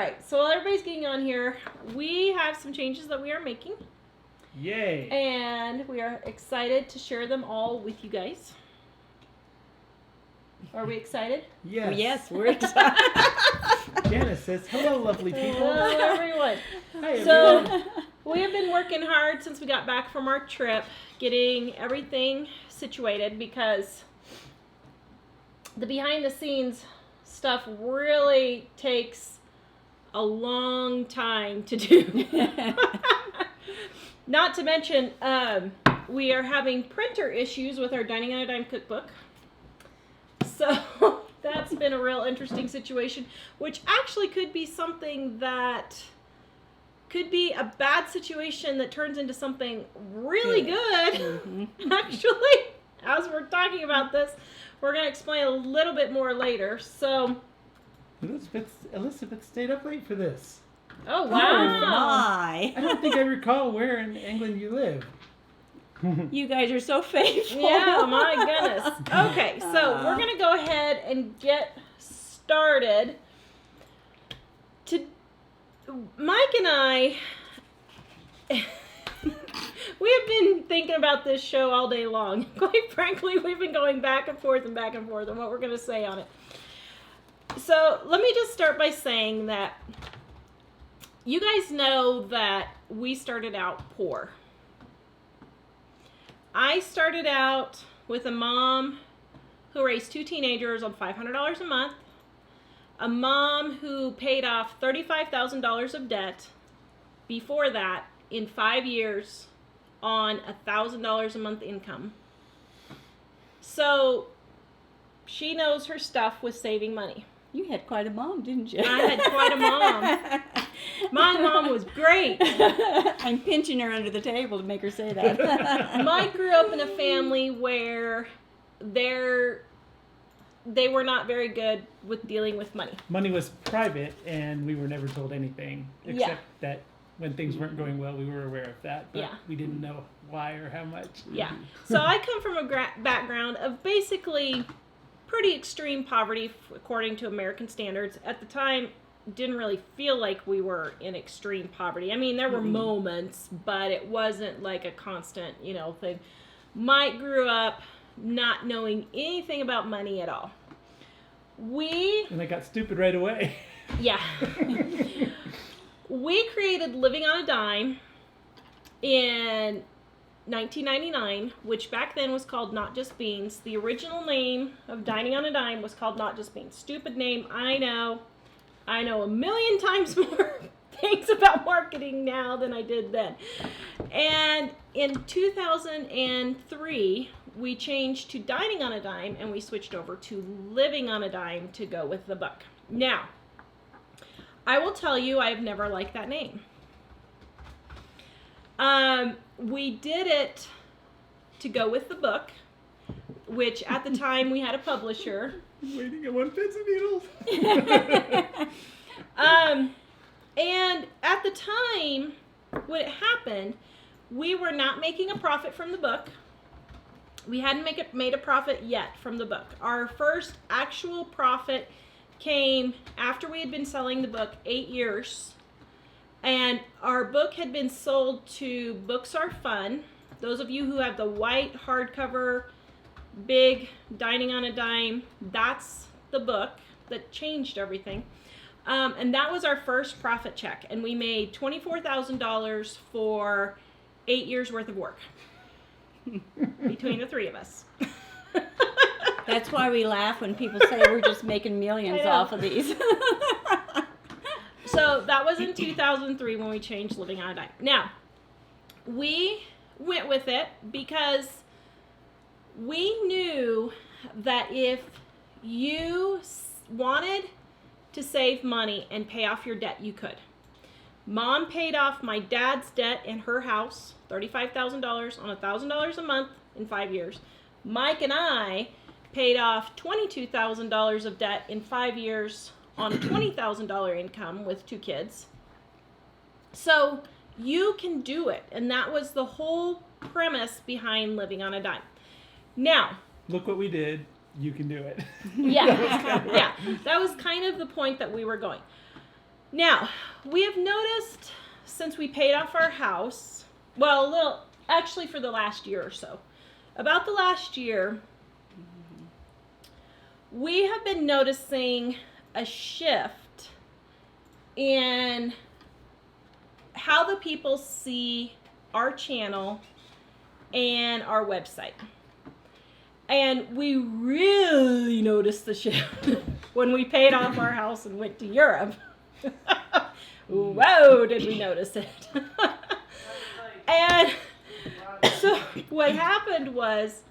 right, so while everybody's getting on here, we have some changes that we are making. Yay! And we are excited to share them all with you guys. Are we excited? Yes. Yes, we're excited. Janice says, hello, lovely people. Hello, everyone. Hi, everyone. So, we have been working hard since we got back from our trip, getting everything situated because the behind-the-scenes stuff really takes a long time to do. Not to mention, we are having printer issues with our Dining on a Dime cookbook. So that's been a real interesting situation, which actually could be something that could be a bad situation that turns into something really good. Mm-hmm. Actually, as we're talking about this, we're going to explain a little bit more later. So Elizabeth stayed up late for this. Oh, wow. My. I don't think I recall where in England you live. You guys are so faithful. Yeah, my goodness. Okay, so we're going to go ahead and get started. Mike and I, we have been thinking about this show all day long. Quite frankly, we've been going back and forth on what we're going to say on it. So let me just start by saying that you guys know that we started out poor. I started out with a mom who raised 2 teenagers on $500 a month, a mom who paid off $35,000 of debt before that in 5 years on $1,000 a month income. So she knows her stuff with saving money. You had quite a mom, didn't you? I had quite a mom. My mom was great. I'm pinching her under the table to make her say that. Mike grew up in a family where they were not very good with dealing with money. Money was private, and we were never told anything, except that when things weren't going well, we were aware of that, but we didn't know why or how much. Yeah. So I come from a background of basically pretty extreme poverty according to American standards. At the time, didn't really feel like we were in extreme poverty. I mean, there were moments, but it wasn't like a constant, thing. Mike grew up not knowing anything about money at all. And I got stupid right away. Yeah. We created Living on a Dime in 1999, which back then was called Not Just Beans. The original name of Dining on a Dime was called Not Just Beans. Stupid name, I know. I know a million times more things about marketing now than I did then. And in 2003, we changed to Dining on a Dime, and we switched over to Living on a Dime to go with the book. Now, I will tell you, I've never liked that name. We did it to go with the book, which at the time we had a publisher. I'm waiting at one pins and needles. And at the time when it happened, we were not making a profit from the book. We hadn't made a profit yet from the book. Our first actual profit came after we had been selling the book 8 years. And our book had been sold to Books Are Fun. Those of you who have the white hardcover, big Dining on a Dime, that's the book that changed everything. And that was our first profit check. And we made $24,000 for 8 years worth of work between the three of us. That's why we laugh when people say we're just making millions off of these. So that was in 2003 when we changed Living on a Dime. Now, we went with it because we knew that if you wanted to save money and pay off your debt, you could. Mom paid off my dad's debt in her house, $35,000 on $1,000 a month in 5 years. Mike and I paid off $22,000 of debt in 5 years on a $20,000 income with 2 kids. So you can do it. And that was the whole premise behind Living on a Dime. Now, look what we did. You can do it. Yeah. That was kind of the point that we were going. Now, we have noticed since we paid off our house, well, actually for the last year or so, about the last year, we have been noticing a shift in how the people see our channel and our website. And we really noticed the shift when we paid off our house and went to Europe. Whoa, did we notice it? And so what happened was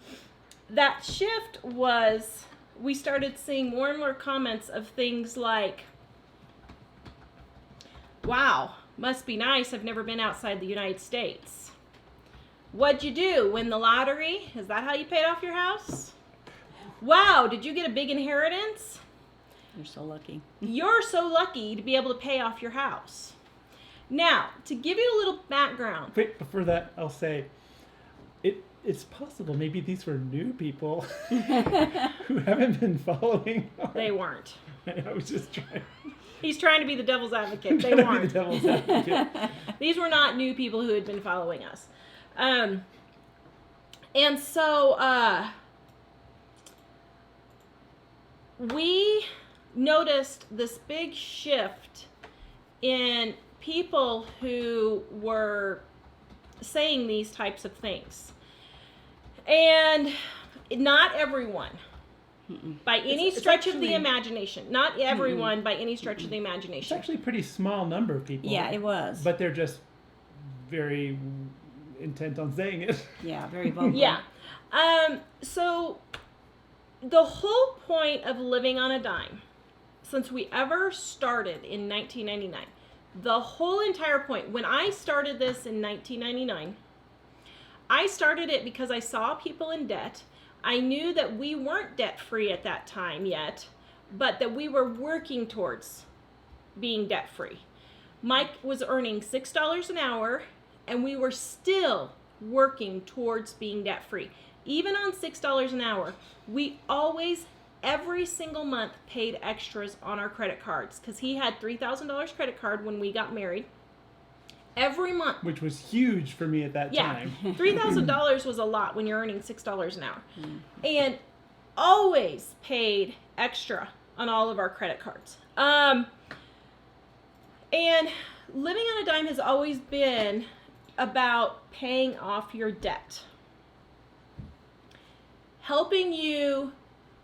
that shift was we started seeing more and more comments of things like, wow, must be nice. I've never been outside the United States. What'd you do? Win the lottery? Is that how you paid off your house? Wow, did you get a big inheritance? You're so lucky. You're so lucky to be able to pay off your house. Now, to give you a little background. Wait, before that, I'll say, it's possible maybe these were new people who haven't been following. They weren't. I was just trying. He's trying to be the devil's advocate. They Be weren't. the devil's advocate. These were not new people who had been following us. And so we noticed this big shift in people who were saying these types of things. And not everyone, by any stretch of the imagination. Not everyone by any stretch of the It's imagination. actually a pretty small number of people. Yeah, it was. But they're just very intent on saying it. Yeah, very vocal. Yeah. So the whole point of living on a dime, since we ever started in 1999, the whole entire point, when I started this in 1999, I started it because I saw people in debt. I knew that we weren't debt-free at that time yet, but that we were working towards being debt-free. Mike was earning $6 an hour, and we were still working towards being debt-free. Even on $6 an hour, we always, every single month, paid extras on our credit cards, because he had $3,000 credit card when we got married. Every month. Which was huge for me at that time. $3,000 was a lot when you're earning $6 an hour. And always paid extra on all of our credit cards. And living on a dime has always been about paying off your debt. Helping you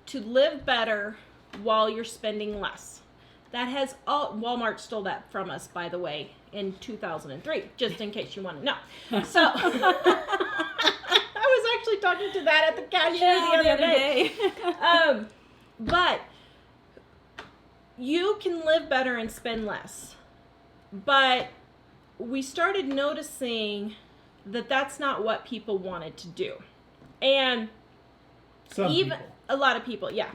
to live better while you're spending less. That has Walmart stole that from us, by the way, in 2003, just in case you want to know. So I was actually talking to that at the cashier the other day. But you can live better and spend less. But we started noticing that that's not what people wanted to do. And People. A lot of people, yeah.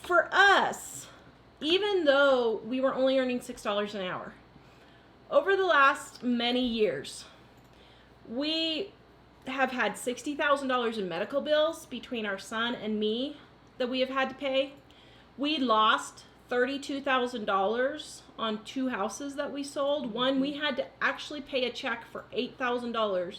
For us, even though we were only earning $6 an hour, over the last many years, we have had $60,000 in medical bills between our son and me that we have had to pay. We lost $32,000 on 2 houses that we sold. One, we had to actually pay a check for $8,000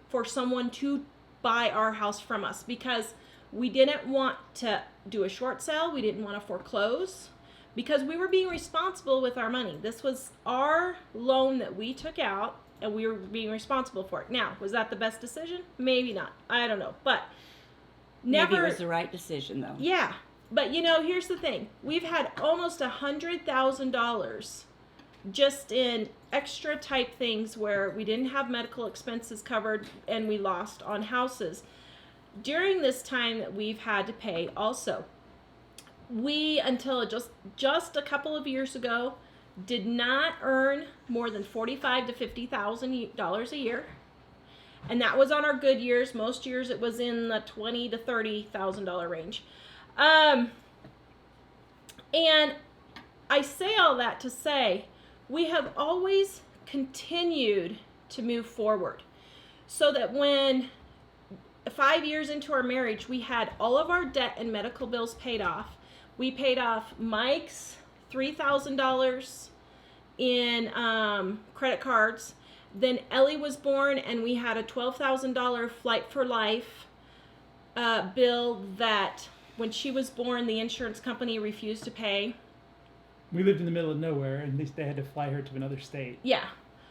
for someone to buy our house from us because we didn't want to do a short sale. We didn't want to foreclose because we were being responsible with our money. This was our loan that we took out and we were being responsible for it. Now, was that the best decision? Maybe not. I don't know. But never. Maybe it was the right decision, though. Yeah. But, you know, here's the thing. We've had almost $100,000 just in extra type things where we didn't have medical expenses covered and we lost on houses. During this time that we've had to pay also, we, until just a couple of years ago, did not earn more than $45,000 to $50,000 a year. And that was on our good years. Most years it was in the $20,000 to $30,000 range. And I say all that to say we have always continued to move forward so that when 5 years into our marriage, we had all of our debt and medical bills paid off. We paid off Mike's $3,000 in credit cards. Then Ellie was born, and we had a $12,000 Flight for Life bill that when she was born, the insurance company refused to pay. We lived in the middle of nowhere, and they had to fly her to another state. Yeah.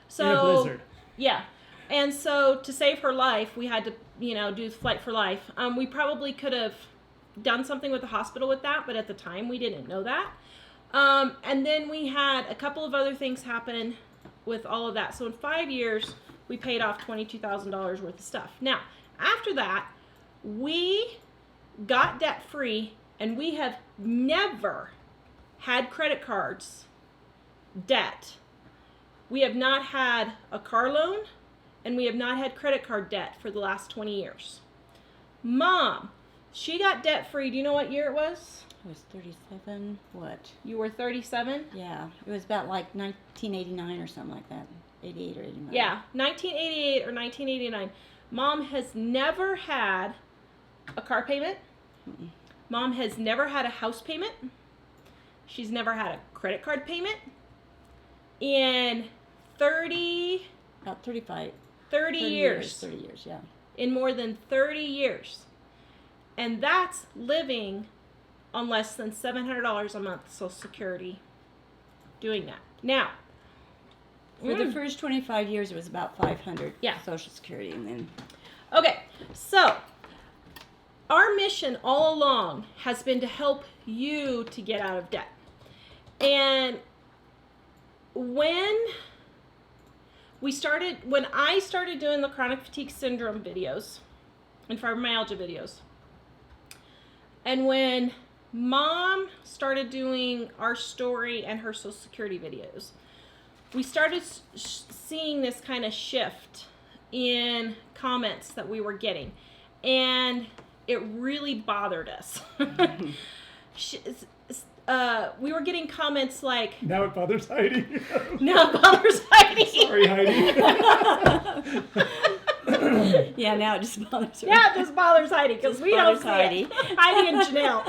So, in a blizzard. Yeah. And so to save her life, we had to, do Flight for Life. We probably could have done something with the hospital with that, but at the time we didn't know that. And then we had a couple of other things happen with all of that. So in 5 years, we paid off $22,000 worth of stuff. Now, after that, we got debt free, and we have never had credit cards debt. We have not had a car loan, and we have not had credit card debt for the last 20 years. Mom, she got debt free. Do you know what year it was? I was 37. What? You were 37? Yeah. It was about like 1989 or something like that. 88 or 89. Yeah, 1988 or 1989. Mom has never had a car payment. Mm-mm. Mom has never had a house payment. She's never had a credit card payment. In 30 About 35. 30 years. 30 years, yeah. In more than 30 years. And that's living on less than $700 a month Social Security doing that. Now, For the first 25 years, it was about 500 Yeah. Social Security, and then okay, so our mission all along has been to help you to get out of debt. And when I started doing the chronic fatigue syndrome videos and fibromyalgia videos, and when Mom started doing our story and her Social Security videos, we started seeing this kind of shift in comments that we were getting, and it really bothered us. We were getting comments like, Now it bothers Heidi. now it bothers Heidi. Sorry, Heidi. yeah, now it just bothers her. Yeah, it just bothers Heidi because we don't see Heidi. it. Heidi and Janelle.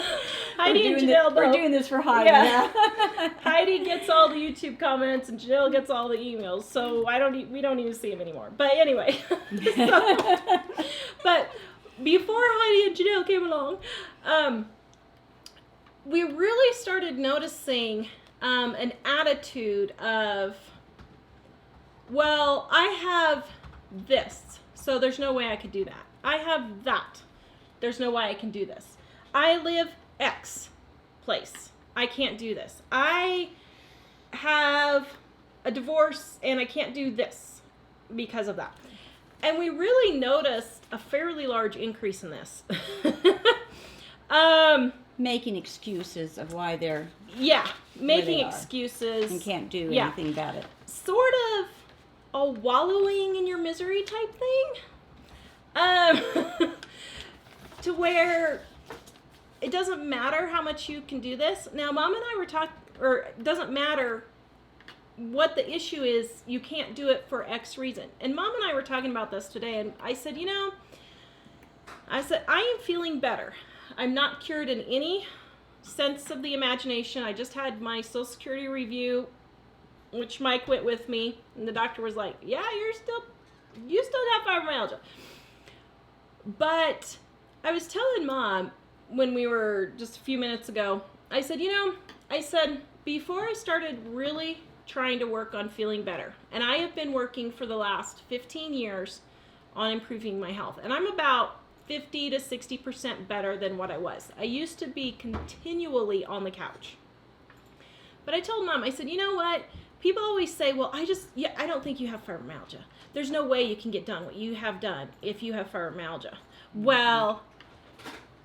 Heidi and Janelle We're both. doing this for Heidi. Yeah. Yeah. Heidi gets all the YouTube comments and Janelle gets all the emails, so we don't even see them anymore. But anyway, but before Heidi and Janelle came along, we really started noticing an attitude of, well, I have this, so there's no way I could do that. I have that. There's no way I can do this. I live X place. I can't do this. I have a divorce and I can't do this because of that. And we really noticed a fairly large increase in this. Making excuses of why they're Yeah, making they are. excuses. and can't do Yeah. anything about it. Sort of a wallowing in your misery type thing. To where it doesn't matter how much you can do this. Now, Mom and I were talking, or it doesn't matter what the issue is, you can't do it for X reason. And Mom and I were talking about this today, and I said, I am feeling better. I'm not cured in any sense of the imagination. I just had my Social Security review, which Mike went with me, and the doctor was like, yeah, you still have fibromyalgia. But I was telling Mom when we were just a few minutes ago, I said, before I started really trying to work on feeling better, and I have been working for the last 15 years on improving my health, and I'm about 50 to 60% better than what I was. I used to be continually on the couch. But I told Mom, I said, you know what? People always say, well, I don't think you have fibromyalgia. There's no way you can get done what you have done if you have fibromyalgia. Well,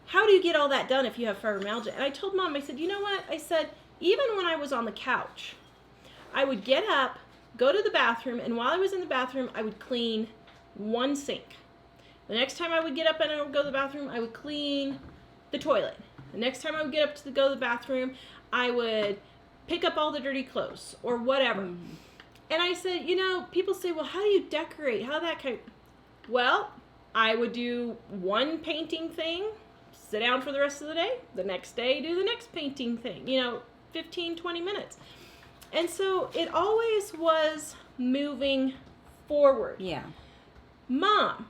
how do you get all that done if you have fibromyalgia? And I told Mom, I said, you know what? I said, even when I was on the couch, I would get up, go to the bathroom, and while I was in the bathroom, I would clean one sink. The next time I would get up and I would go to the bathroom, I would clean the toilet. The next time I would get up to go to the bathroom, I would pick up all the dirty clothes or whatever. Mm-hmm. And I said, people say, well, how do you decorate? How that kind of... Well, I would do one painting thing, sit down for the rest of the day. The next day, do the next painting thing. 15, 20 minutes. And so it always was moving forward. Yeah. Mom,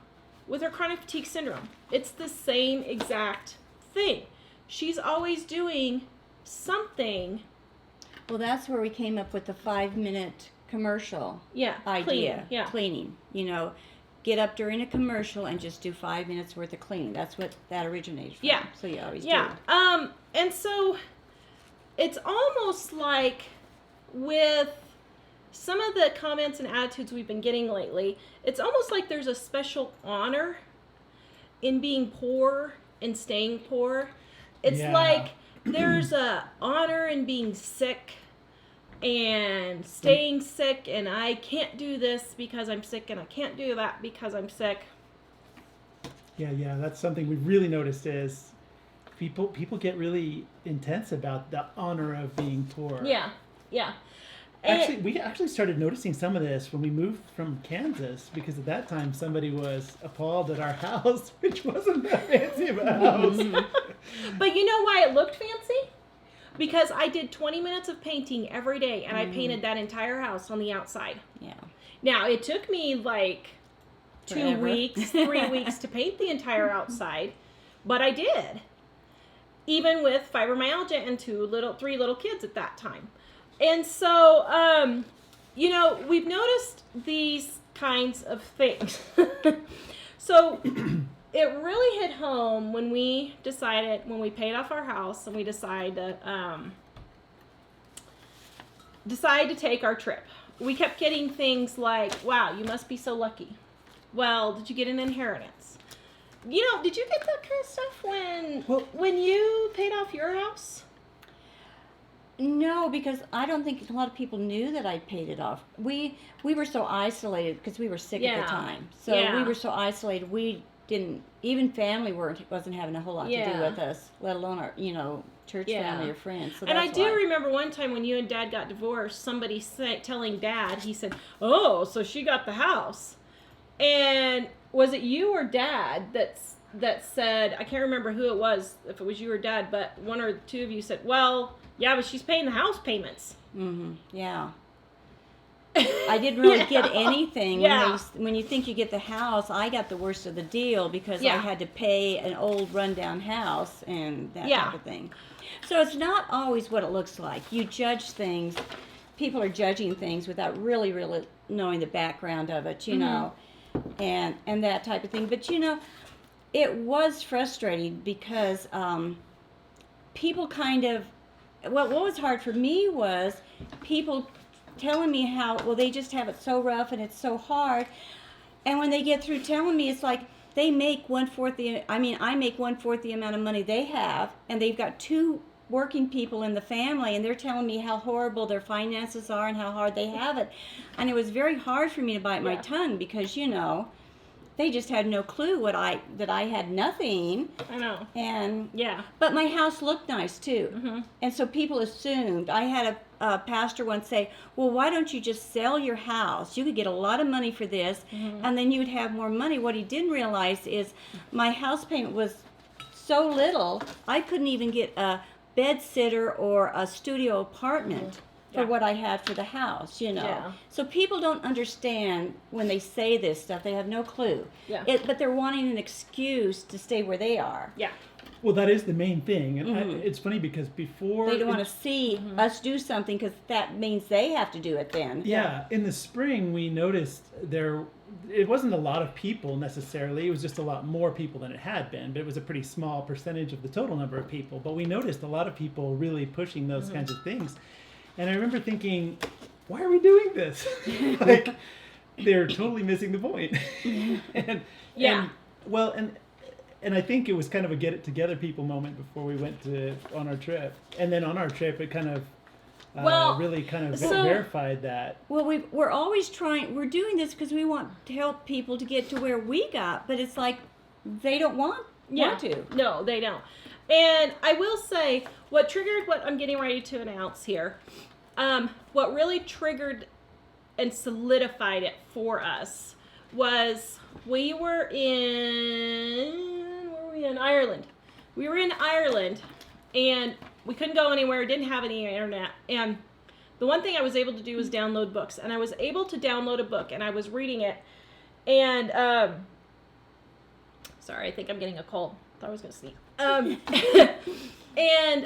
with her chronic fatigue syndrome, it's the same exact thing. She's always doing something. Well, that's where we came up with the 5-minute commercial idea. Cleaning. Cleaning. Get up during a commercial and just do 5 minutes worth of cleaning. That's what that originated from. Yeah. So you always do. And so it's almost like with some of the comments and attitudes we've been getting lately, it's almost like there's a special honor in being poor and staying poor. It's like there's a honor in being sick and staying sick, and I can't do this because I'm sick, and I can't do that because I'm sick. Yeah, that's something we've really noticed is people get intense about the honor of being poor. Yeah. Actually, we actually started noticing some of this when we moved from Kansas, because at that time somebody was appalled at our house, which wasn't that fancy of a house. But you know why it looked fancy? Because I did 20 minutes of painting every day, and I painted that entire house on the outside. Yeah. Now, it took me like 2 weeks, 3 weeks to paint the entire outside, but I did. Even with fibromyalgia and 3 little kids at that time. And so, we've noticed these kinds of things. So it really hit home when we paid off our house and we decided to take our trip. We kept getting things like, wow, you must be so lucky. Well, did you get an inheritance? Did you get that kind of stuff when you paid off your house? No, because I don't think a lot of people knew that I paid it off. We were so isolated because we were sick at the time. So we were so isolated. We didn't, even family wasn't having a whole lot to do with us, let alone our, church family or friends. So and I do remember one time when you and Dad got divorced, somebody telling Dad, he said, "Oh, so she got the house." And was it you or Dad that said, I can't remember who it was, if it was you or Dad, but one or two of you said, well, yeah, but she's paying the house payments. Mm-hmm. Yeah. I didn't really get anything. When you think you get the house, I got the worst of the deal because I had to pay an old rundown house and that type of thing. So it's not always what it looks like. You judge things. People are judging things without really, really knowing the background of it, you know, and that type of thing. But, it was frustrating because people kind of, what was hard for me was people telling me how, well, they just have it so rough and it's so hard. And when they get through telling me, it's like they make I make 1/4 the amount of money they have, and they've got 2 working people in the family, and they're telling me how horrible their finances are and how hard they have it. And it was very hard for me to bite my tongue because, they just had no clue that I had nothing. I know. And but my house looked nice too. Mm-hmm. And so people assumed. I had a pastor once say, well, why don't you just sell your house? You could get a lot of money for this, and then you'd have more money. What he didn't realize is my house payment was so little, I couldn't even get a bed sitter or a studio apartment for what I had for the house, Yeah. So people don't understand when they say this stuff. They have no clue. Yeah. But they're wanting an excuse to stay where they are. Yeah. Well, that is the main thing. And it's funny because before... They don't want to see us do something because that means they have to do it then. Yeah. In the spring, we noticed it wasn't a lot of people necessarily. It was just a lot more people than it had been. But it was a pretty small percentage of the total number of people. But we noticed a lot of people really pushing those kinds of things. And I remember thinking, why are we doing this? Like, they're totally missing the point. And I think it was kind of a get it together people moment before we went on our trip. And then on our trip, it kind of really kind of verified that. Well, we're always we're doing this because we want to help people to get to where we got, but it's like they don't want to. No, they don't. And I will say, what triggered what I'm getting ready to announce here, what really triggered and solidified it for us was we were in Ireland. We were in Ireland, and We couldn't go anywhere, didn't have any internet. And the one thing I was able to do was download books. And I was able to download a book, and I was reading it. And, sorry, I think I'm getting a cold. Thought I was going to sneeze. And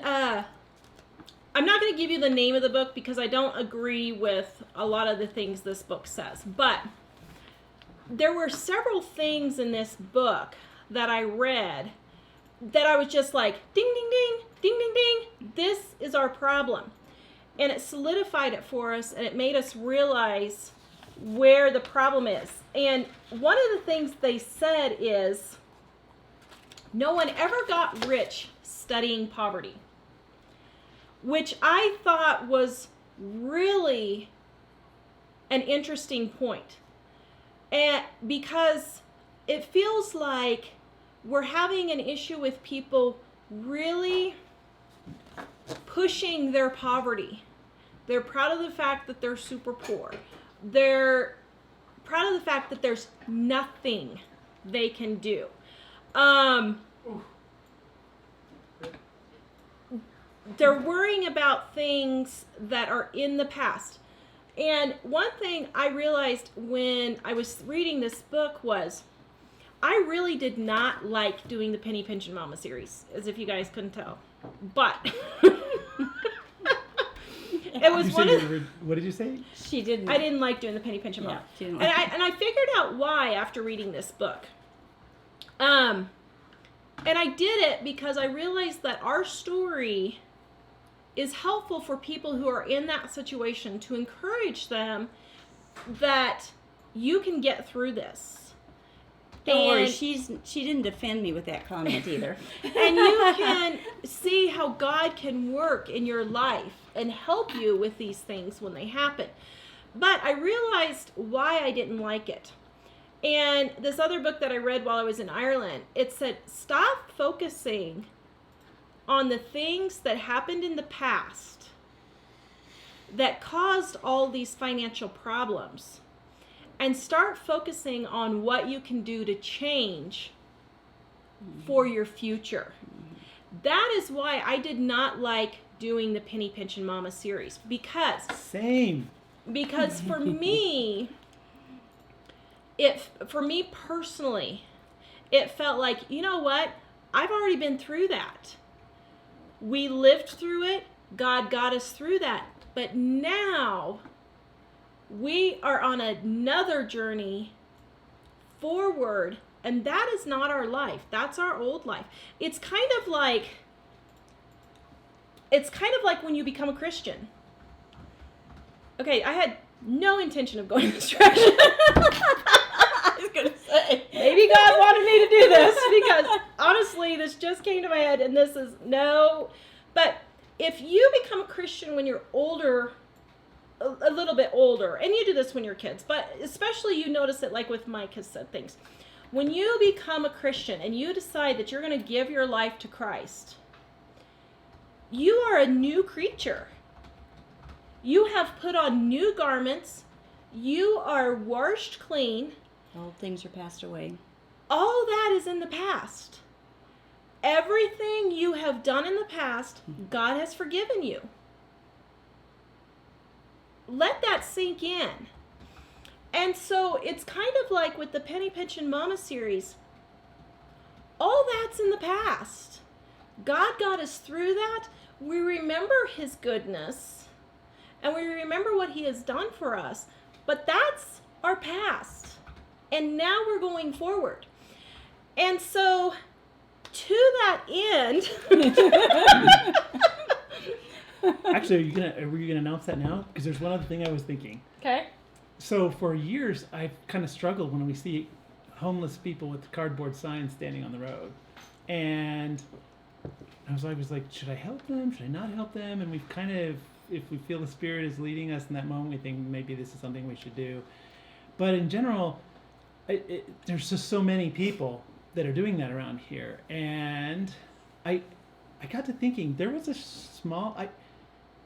I'm not going to give you the name of the book because I don't agree with a lot of the things this book says. But there were several things in this book that I read that I was just like, ding, ding, ding, ding, ding, ding. This is our problem. And it solidified it for us, and it made us realize where the problem is. And one of the things they said is, no one ever got rich studying poverty, which I thought was really an interesting point. And because it feels like we're having an issue with people really pushing their poverty. They're proud of the fact that they're super poor. They're proud of the fact that there's nothing they can do. They're worrying about things that are in the past. And one thing I realized when I was reading this book was I really did not like doing the Penny Pinch Mama series, as if you guys couldn't tell. But it was one of what did you say? She didn't. I didn't like doing the Penny Pinch Mama. Yeah, she didn't and I figured out why after reading this book. And I did it because I realized that our story is helpful for people who are in that situation, to encourage them that you can get through this. Don't worry, she didn't defend me with that comment either. And you can see how God can work in your life and help you with these things when they happen. But I realized why I didn't like it. And this other book that I read while I was in Ireland, it said, stop focusing on the things that happened in the past that caused all these financial problems, and start focusing on what you can do to change for your future. That is why I did not like doing the Penny Pinch Mama series, because for me, for me personally, it felt like, you know what? I've already been through that. We lived through it. God got us through that. But now we are on another journey forward, and that is not our life. That's our old life. It's kind of like when you become a Christian. Okay, I had no intention of going this direction. I was going to say, maybe God wanted me to do this, because honestly, this just came to my head, and this is no. But if you become a Christian when you're older, a little bit older, and you do this when you're kids, but especially you notice it like with Mike has said things. When you become a Christian and you decide that you're going to give your life to Christ, you are a new creature. You have put on new garments. You are washed clean. Old things are passed away. All that is in the past. Everything you have done in the past, God has forgiven you. Let that sink in. And so it's kind of like with the Penny Pinch Mama series. All that's in the past. God got us through that. We remember his goodness, and we remember what he has done for us. But that's our past. And now we're going forward. And so to that end, actually, were you gonna announce that now? Because there's one other thing I was thinking. okay. So for years, I've kind of struggled when we see homeless people with cardboard signs standing on the road, and I was like, should I help them? Should I not help them? And we've kind of, if we feel the Spirit is leading us in that moment, we think maybe this is something we should do. But in general, there's just so many people that are doing that around here, and I got to thinking there was a small, I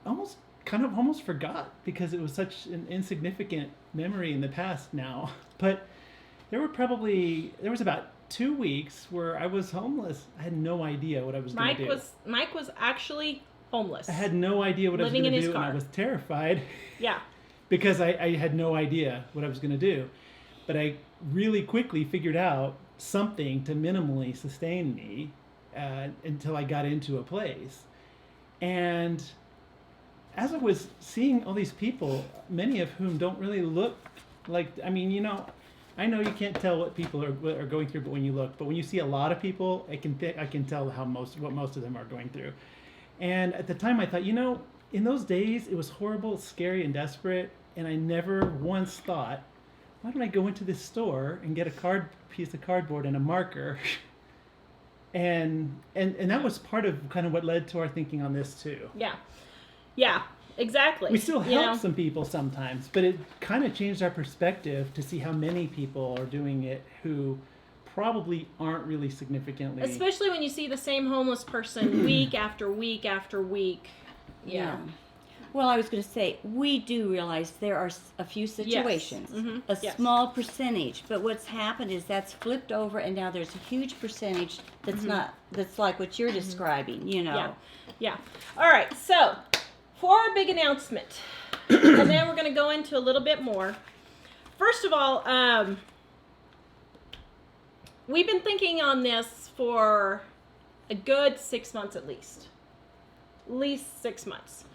almost forgot because it was such an insignificant memory in the past now, but there was about 2 weeks where I was homeless. I had no idea what I was going to do. Mike was actually homeless. I had no idea what Living I was in going his to do, and car. I was terrified Yeah. because I had no idea what I was going to do. But I really quickly figured out something to minimally sustain me until I got into a place. And as I was seeing all these people, many of whom don't really look like, I mean, you know, I know you can't tell what people are going through, but when you look, but when you see a lot of people, I can tell what most of them are going through. And at the time, I thought, you know, in those days, it was horrible, scary, and desperate, and I never once thought, why don't I go into this store and get a piece of cardboard and a marker? and that was part of kind of what led to our thinking on this too. Yeah, exactly. We still help some people sometimes, but it kind of changed our perspective to see how many people are doing it who probably aren't really significantly. Especially when you see the same homeless person week after week after week. Yeah. Well, I was going to say, we do realize there are a few situations, a small percentage, but what's happened is that's flipped over, and now there's a huge percentage that's like what you're describing, you know. Yeah. All right, so for our big announcement, and then we're going to go into a little bit more. First of all, we've been thinking on this for a good 6 months at least. At least 6 months.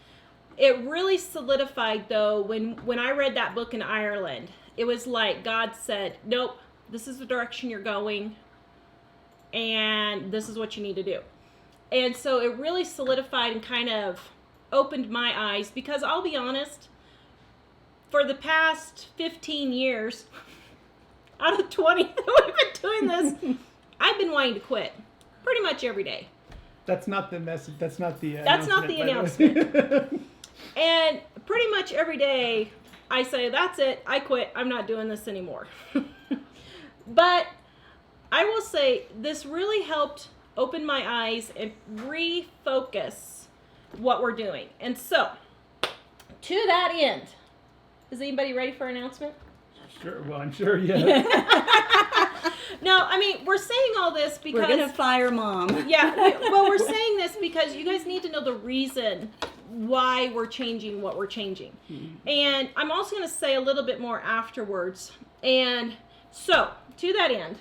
It really solidified, though, when I read that book in Ireland. It was like God said, nope, this is the direction you're going, and this is what you need to do. And so it really solidified and kind of opened my eyes, because I'll be honest, for the past 15 years, out of 20 that we've been doing this, I've been wanting to quit pretty much every day. That's not the message. That's not the announcement. And pretty much every day I say, that's it, I quit, I'm not doing this anymore. But I will say this really helped open my eyes and refocus what we're doing. And so, to that end, is anybody ready for an announcement? Sure. Well, I'm sure, yeah. No, I mean, we're saying all this because... We're going to fire Mom. Yeah, we're saying this because you guys need to know the reason why we're changing what we're changing. And I'm also going to say a little bit more afterwards. And so, to that end...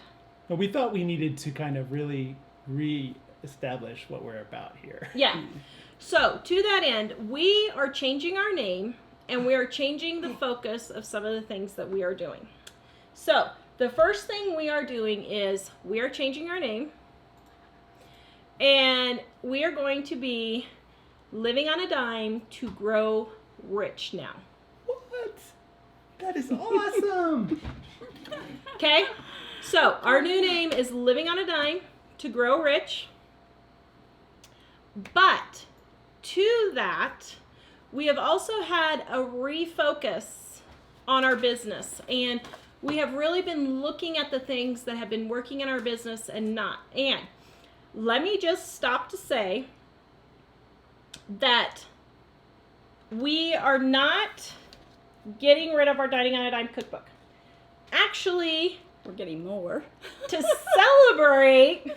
But we thought we needed to kind of really re-establish what we're about here. Yeah. So, to that end, we are changing our name, and we are changing the focus of some of the things that we are doing. So, the first thing we are doing is we are changing our name, and we are going to be living on a dime to grow rich now. What? That is awesome. Okay? So, our new name is Living on a Dime to Grow Rich. But, to that, we have also had a refocus on our business. And we have really been looking at the things that have been working in our business and not. And let me just stop to say that we are not getting rid of our Dining on a Dime cookbook. Actually, we're getting more. To celebrate,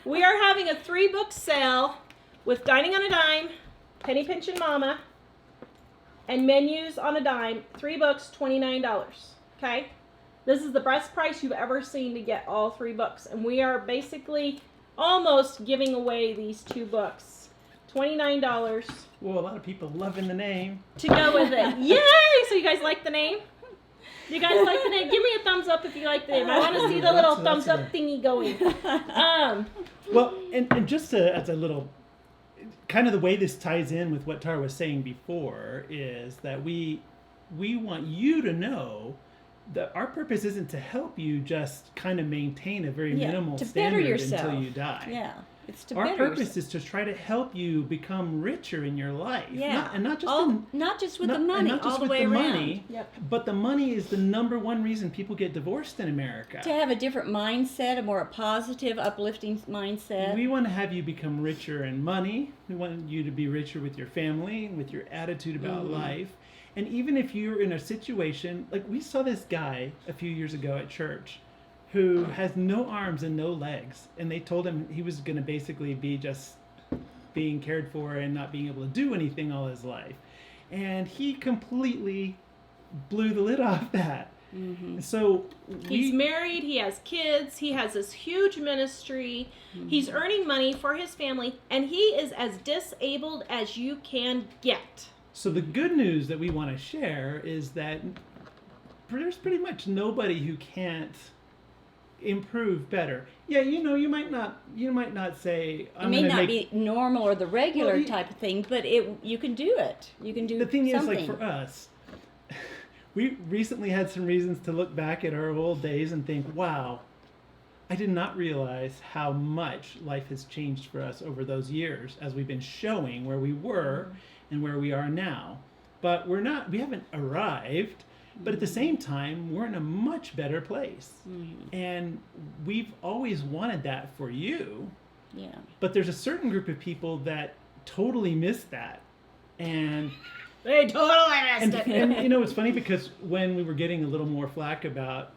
we are having a 3-book sale with Dining on a Dime, Penny Pinchin' Mama, and Menus on a Dime. 3 books, $29. Okay? This is the best price you've ever seen to get all 3 books. And we are basically almost giving away these 2 books. $29. Well, a lot of people loving the name. To go with it. Yay! So you guys like the name? You guys like the name? Give me a thumbs up if you like the name. I want to see the little thumbs up thingy going. Well, and just as a little, kind of the way this ties in with what Tara was saying before is that we want you to know that our purpose isn't to help you just kind of maintain a very minimal standard until you die. Yeah. It's to our better purpose yourself. is to try to help you become richer in your life. Yeah. Not just with the money, all the way around. Money, but the money is the number one reason people get divorced in America. To have a different mindset, a more positive, uplifting mindset. We want to have you become richer in money. We want you to be richer with your family, with your attitude about life. And even if you're in a situation, like we saw this guy a few years ago at church who has no arms and no legs, and they told him he was going to basically be just being cared for and not being able to do anything all his life. And he completely blew the lid off that. Mm-hmm. So he's married, he has kids, he has this huge ministry, he's earning money for his family, and he is as disabled as you can get. So the good news that we want to share is that there's pretty much nobody who can't improve better. Yeah, you might not say it may not be normal or the regular type of thing, but you can do it. You can do the thing something. is, like, for us, we recently had some reasons to look back at our old days and think, wow, I did not realize how much life has changed for us over those years as we've been showing where we were and where we are now. But we haven't arrived, but at the same time, we're in a much better place. And we've always wanted that for you. Yeah. But there's a certain group of people that totally miss that. And they totally missed it. And it's funny because when we were getting a little more flack about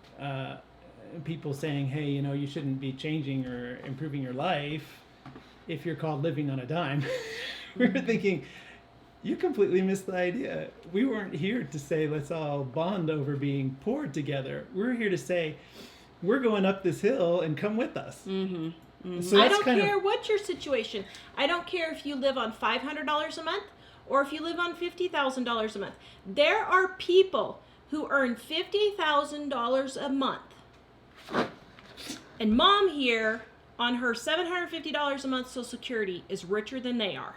people saying, hey, you shouldn't be changing or improving your life if you're called living on a dime, we were thinking, you completely missed the idea. We weren't here to say, let's all bond over being poor together. We're here to say, we're going up this hill and come with us. Mm-hmm. Mm-hmm. So I don't care what your situation. I don't care if you live on $500 a month or if you live on $50,000 a month. There are people who earn $50,000 a month. And mom here, on her $750 a month Social Security, is richer than they are.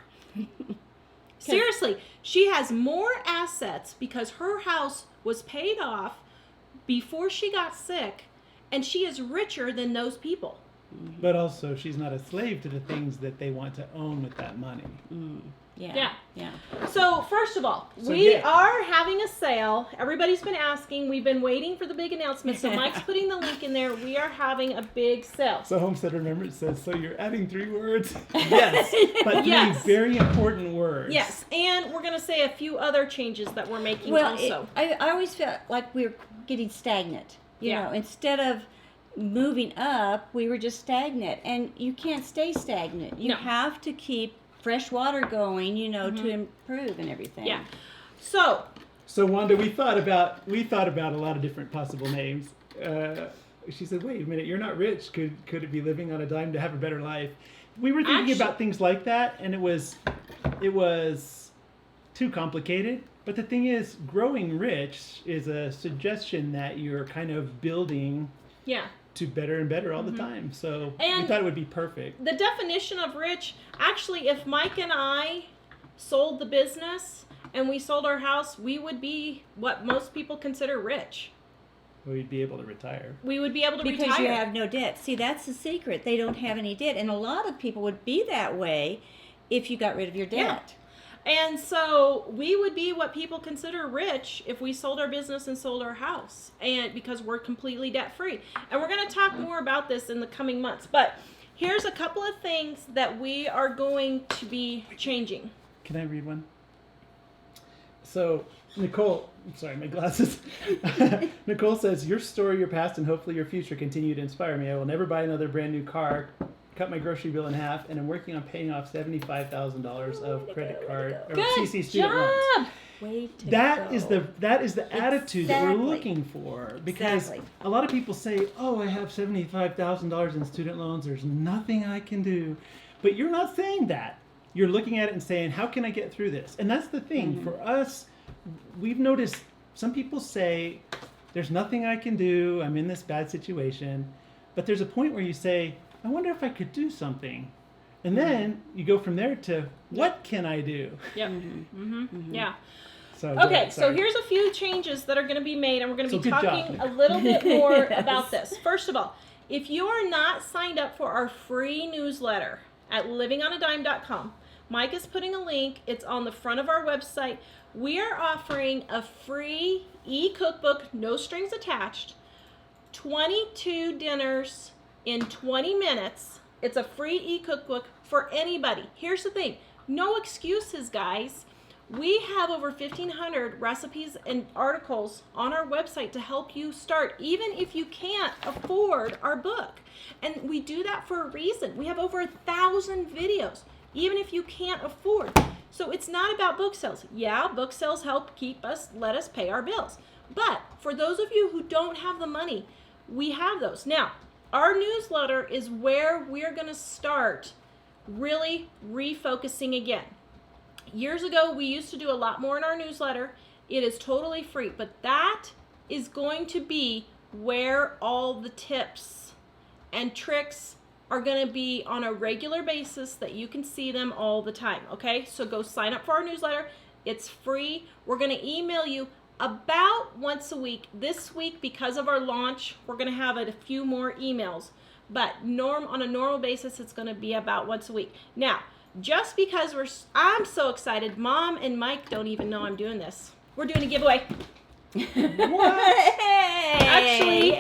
Seriously, she has more assets because her house was paid off before she got sick, and she is richer than those people. But also, she's not a slave to the things that they want to own with that money. Yeah. So, first of all, we are having a sale. Everybody's been asking. We've been waiting for the big announcement. So, Mike's putting the link in there. We are having a big sale. So, Homestead Remembrance says, so you're adding 3 words? Yes. But 3 very important words. Yes. And we're going to say a few other changes that we're making also. I always felt like we were getting stagnant. You know, instead of moving up, we were just stagnant. And you can't stay stagnant. You have to keep fresh water going, to improve and everything. Yeah. So Wanda, we thought about a lot of different possible names. She said, "Wait a minute, you're not rich. Could it be living on a dime to have a better life?" We were thinking about things like that, and it was too complicated. But the thing is, growing rich is a suggestion that you're kind of building to better and better all the time. So we thought it would be perfect. The definition of rich, actually, if Mike and I sold the business and we sold our house, we would be what most people consider rich. We'd be able to retire. We would be able to retire. Because you have no debt. See, that's the secret. They don't have any debt. And a lot of people would be that way if you got rid of your debt. Yeah. And so we would be what people consider rich if we sold our business and sold our house, and because we're completely debt free. And we're going to talk more about this in the coming months. But here's a couple of things that we are going to be changing. Can I read one? So Nicole, I'm sorry, my glasses. Nicole says, your story, your past, and hopefully your future continue to inspire me. I will never buy another brand new car, cut my grocery bill in half, and I'm working on paying off $75,000 of credit card or CC student loans. That is the attitude that we're looking for, because a lot of people say, "Oh, I have $75,000 in student loans. There's nothing I can do," but you're not saying that. You're looking at it and saying, "How can I get through this?" And that's the thing for us. We've noticed some people say, "There's nothing I can do. I'm in this bad situation," but there's a point where you say, I wonder if I could do something. And then you go from there to, what can I do? Yep. Yeah. So here's a few changes that are going to be made, and we're going to be talking a little bit more about this. First of all, if you are not signed up for our free newsletter at livingonadime.com, Mike is putting a link. It's on the front of our website. We are offering a free e-cookbook, no strings attached, 22 dinners in 20 minutes. It's a free e-cookbook for anybody. Here's the thing. No excuses, guys. We have over 1,500 recipes and articles on our website to help you start, even if you can't afford our book. And we do that for a reason. We have over 1,000 videos. even if you can't afford. So it's not about book sales. Yeah, book sales help let us pay our bills. But for those of you who don't have the money, we have those. Now, our newsletter is where we're going to start really refocusing again. Years ago, we used to do a lot more in our newsletter. It is totally free, but that is going to be where all the tips and tricks are going to be on a regular basis that you can see them all the time, okay? So go sign up for our newsletter. It's free. We're going to email you about once a week. This week, because of our launch, we're going to have a few more emails. But on a normal basis, it's going to be about once a week. Now, just because I'm so excited, Mom and Mike don't even know I'm doing this. We're doing a giveaway. What? Actually,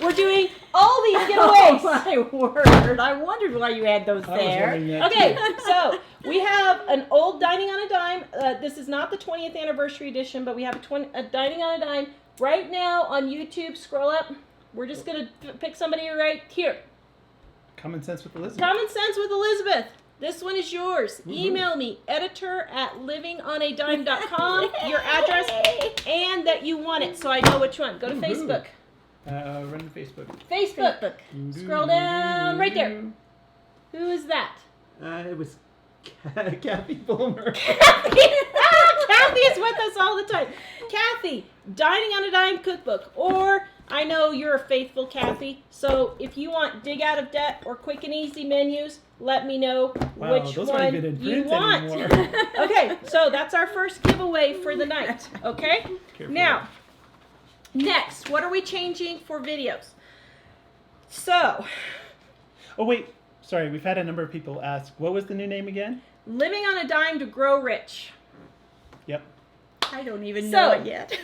we're doing all these giveaways. Oh my word! I wondered why you had those I was there. wondering that Okay, too. so we have an old Dining on a Dime. This is not the 20th anniversary edition, but we have a Dining on a Dime right now on YouTube. Scroll up. We're just going to pick somebody right here. Common Sense with Elizabeth. Common Sense with Elizabeth. This one is yours. Woohoo. Email me, editor@livingonadime.com, your address, and that you want it so I know which one. Go to Woohoo. Facebook. Run to Facebook. Facebook. Scroll down right there. Who is that? It was Kathy Fulmer. Kathy is with us all the time. Kathy, Dining on a Dime cookbook. Or, I know you're a faithful Kathy, so if you want Dig Out of Debt or Quick and Easy Menus, let me know Wow, which those aren't one even in you print want. anymore. Okay, so that's our first giveaway for the night. Okay? Careful. Now, next, what are we changing for videos? So, Oh wait, sorry. We've had a number of people ask. What was the new name again? Living on a Dime to Grow Rich. Yep. I don't even So- know it yet.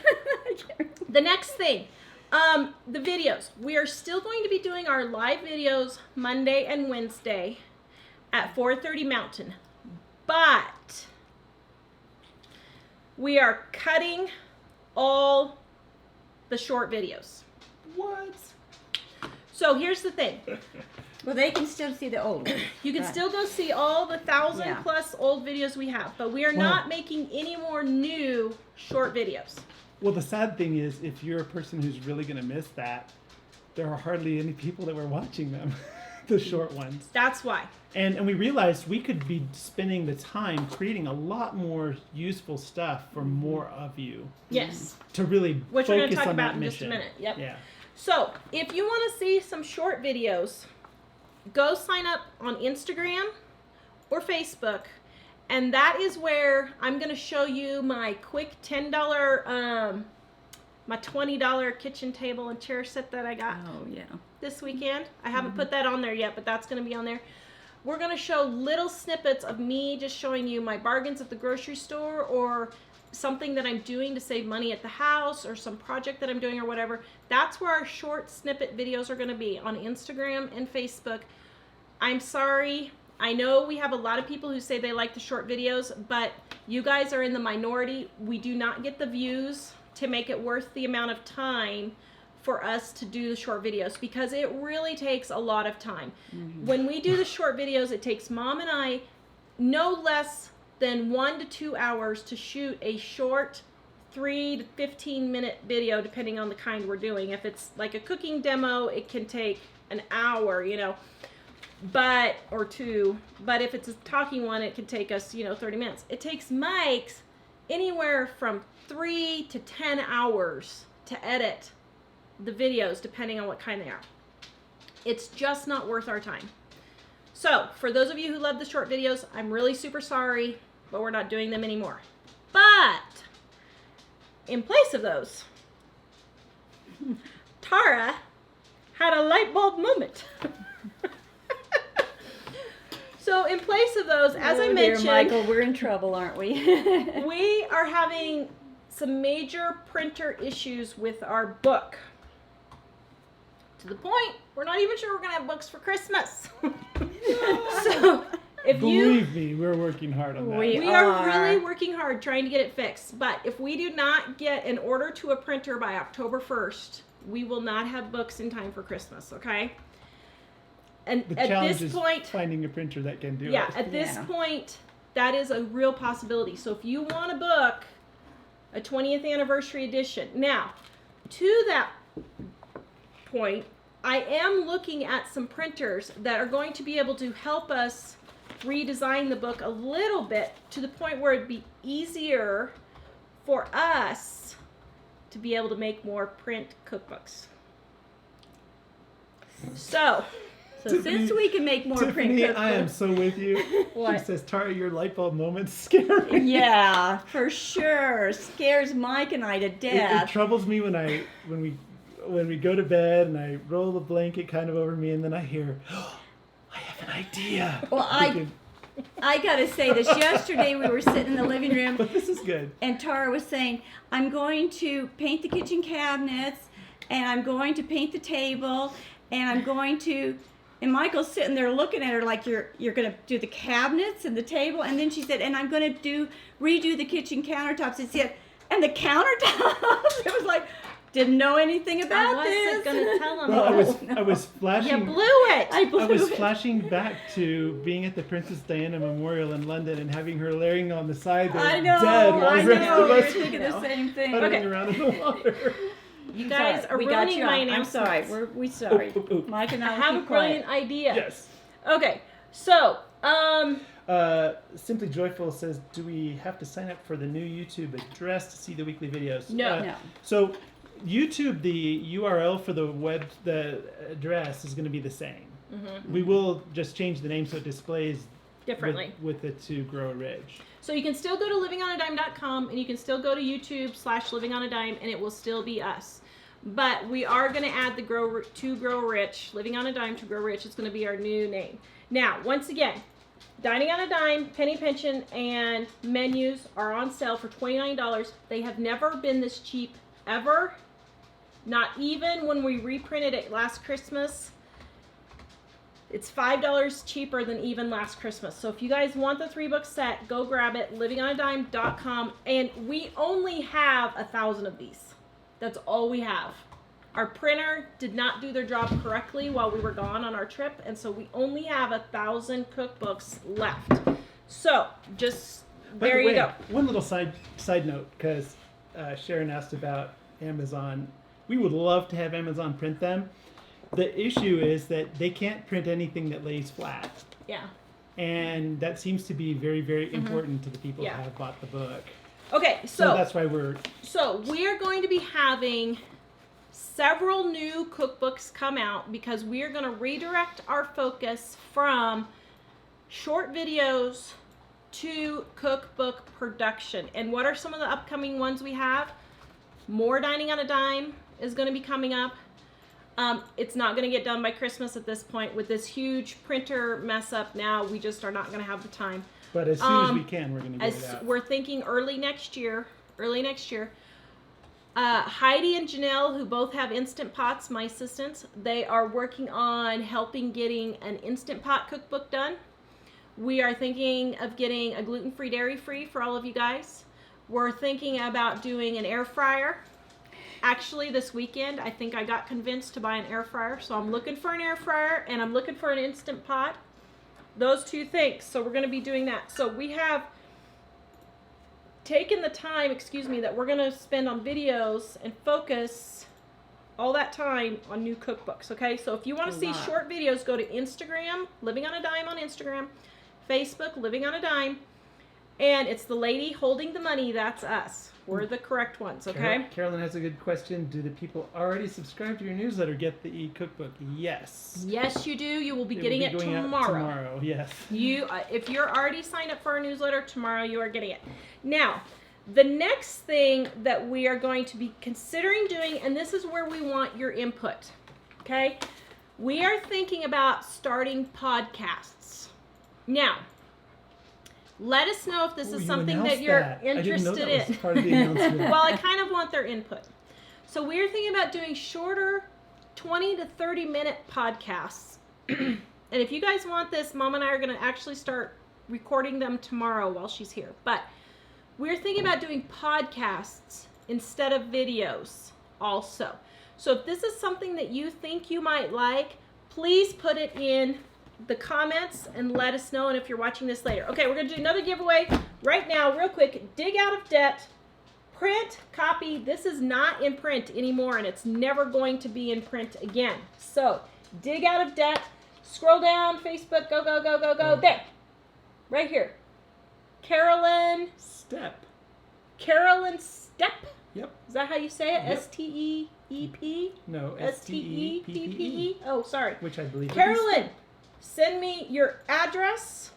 The next thing, the videos. We are still going to be doing our live videos Monday and Wednesday at 4:30 Mountain. But we are cutting all the short videos. What? So here's the thing. Well, they can still see the old one. You can Right. still go see all the 1,000 Yeah. plus old videos we have, but we are Wow. not making any more new short videos. Well, the sad thing is, if you're a person who's really going to miss that, there are hardly any people that were watching them, the short ones. That's why. And we realized we could be spending the time creating a lot more useful stuff for more of you Yes. to really Which we're going focus to talk on about that in mission. just a minute. Yep. Yeah. So, if you want to see some short videos, go sign up on Instagram or Facebook, and that is where I'm going to show you my quick $10, my $20 kitchen table and chair set that I got Oh, yeah. this weekend. I haven't put that on there yet, but that's going to be on there. We're going to show little snippets of me just showing you my bargains at the grocery store or something that I'm doing to save money at the house or some project that I'm doing or whatever. That's where our short snippet videos are going to be on Instagram and Facebook. I'm sorry. I know we have a lot of people who say they like the short videos, but you guys are in the minority. We do not get the views to make it worth the amount of time for us to do the short videos because it really takes a lot of time. When we do the short videos, it takes Mom and I no less than 1 to 2 hours to shoot a short 3 to 15 minute video, depending on the kind we're doing. If it's like a cooking demo, it can take an hour, or 2. But if it's a talking one, it can take us, 30 minutes. It takes Mike's anywhere from 3 to 10 hours to edit the videos, depending on what kind they are. It's just not worth our time. So, for those of you who love the short videos, I'm really super sorry, but we're not doing them anymore. But, in place of those, Tara had a light bulb moment. So, in place of those, as I mentioned, Michael, we're in trouble, aren't we? we are having some major printer issues with our book. To the point, we're not even sure we're going to have books for Christmas. So, if Believe me, we're working hard on that. we are really working hard trying to get it fixed. But if we do not get an order to a printer by October 1st, we will not have books in time for Christmas, okay? And The at challenge this is point, finding a printer that can do it. at this point, that is a real possibility. So if you want to book a 20th anniversary edition, now to that point, I am looking at some printers that are going to be able to help us redesign the book a little bit to the point where it'd be easier for us to be able to make more print cookbooks. So Tiffany, since we can make more print Tiffany, cookbooks, I am so with you. What? She says, Tara, your light bulb moments scare me. yeah, for sure, scares Mike and I to It death. troubles me when we go to bed and I roll the blanket kind of over me and then I hear, oh, I have an idea. Well, I gotta say this. Yesterday we were sitting in the living room, But this is good. and Tara was saying, "I'm going to paint the kitchen cabinets, and I'm going to paint the table, and I'm going to." And Michael's sitting there looking at her like, "You're gonna do the cabinets and the table," and then she said, "And I'm gonna redo the kitchen countertops." And said, "And the countertops?" It was like, didn't know anything about I this. wasn't going to tell him. Well, No. I was You flashing. blew it. I blew I was it. flashing back to being at the Princess Diana Memorial in London and having her laying on the side there, I know. dead, while I the rest know. of We were us were thinking the same thing. puttering Okay. around in the water. You guys are We got ruining you my off. I'm announcements. sorry. We're sorry. Oop, oop, oop. Mike and I I will have a keep quiet. brilliant idea. Yes. Okay, so Simply Joyful says, do we have to sign up for the new YouTube address to see the weekly videos? No. No. So YouTube, the URL for the address is going to be the same. Mm-hmm. We will just change the name so it displays differently. with it to Grow a Ridge. So you can still go to livingonadime.com and you can still go to YouTube/livingonadime and it will still be us. But we are going to add the Grow Rich, Living on a Dime to Grow Rich. It's going to be our new name. Now, once again, Dining on a Dime, Penny Pension, and menus are on sale for $29. They have never been this cheap ever. Not even when we reprinted it last Christmas. It's $5 cheaper than even last Christmas. So if you guys want the 3-book set, go grab it, livingonadime.com. And we only have 1,000 of these. That's all we have. Our printer did not do their job correctly while we were gone on our trip, and so we only have 1,000 cookbooks left. So just there you go. One little side note, because Sharon asked about Amazon. We would love to have Amazon print them. The issue is that they can't print anything that lays flat. Yeah. And that seems to be very, very important to the people Yeah. who have bought the book. Okay, So that's why we're... So we are going to be having several new cookbooks come out because we are going to redirect our focus from short videos to cookbook production. And what are some of the upcoming ones we have? More Dining on a Dime is going to be coming up. It's not going to get done by Christmas at this point. With this huge printer mess up now, we just are not going to have the time. But as soon as we can, we're going to get it out. We're thinking early next year. Heidi and Janelle, who both have Instant Pots, my assistants, they are working on helping getting an Instant Pot cookbook done. We are thinking of getting a gluten-free, dairy-free for all of you guys. We're thinking about doing an air fryer. Actually, this weekend, I think I got convinced to buy an air fryer. So I'm looking for an air fryer and I'm looking for an Instant Pot. Those two things. So we're going to be doing that. So we have taken the time, that we're going to spend on videos and focus all that time on new cookbooks. Okay. So if you want to see short videos, go to Instagram, Living on a Dime on Instagram, Facebook, Living on a Dime. And it's the lady holding the money. That's us. We're the correct ones, okay? Carolyn has a good question. Do the people already subscribe to your newsletter get the e-cookbook? Yes. Yes, you do. You will be getting it going out tomorrow. Tomorrow, yes. If you're already signed up for our newsletter, tomorrow you are getting it. Now, the next thing that we are going to be considering doing, and this is where we want your input, okay? We are thinking about starting podcasts. Now, let us know if this is something that you're interested in. Was part of the announcement. Well, I kind of want their input. So we're thinking about doing shorter 20 to 30 minute podcasts. And if you guys want this, Mom and I are going to actually start recording them tomorrow while she's here. But we're thinking about doing podcasts instead of videos also. So if this is something that you think you might like, please put it in the comments and let us know, and if you're watching this later. Okay, we're going to do another giveaway right now, real quick. Dig Out of Debt, print copy. This is not in print anymore, and it's never going to be in print again. So, Dig Out of Debt. Scroll down, Facebook, go, go, go, go, go. There. Right here. Carolyn Step. Yep. Is that how you say it? Yep. S-T-E-E-P? No, S-T-E-P-P-E? Oh, sorry. Which I believe. Carolyn, send me your address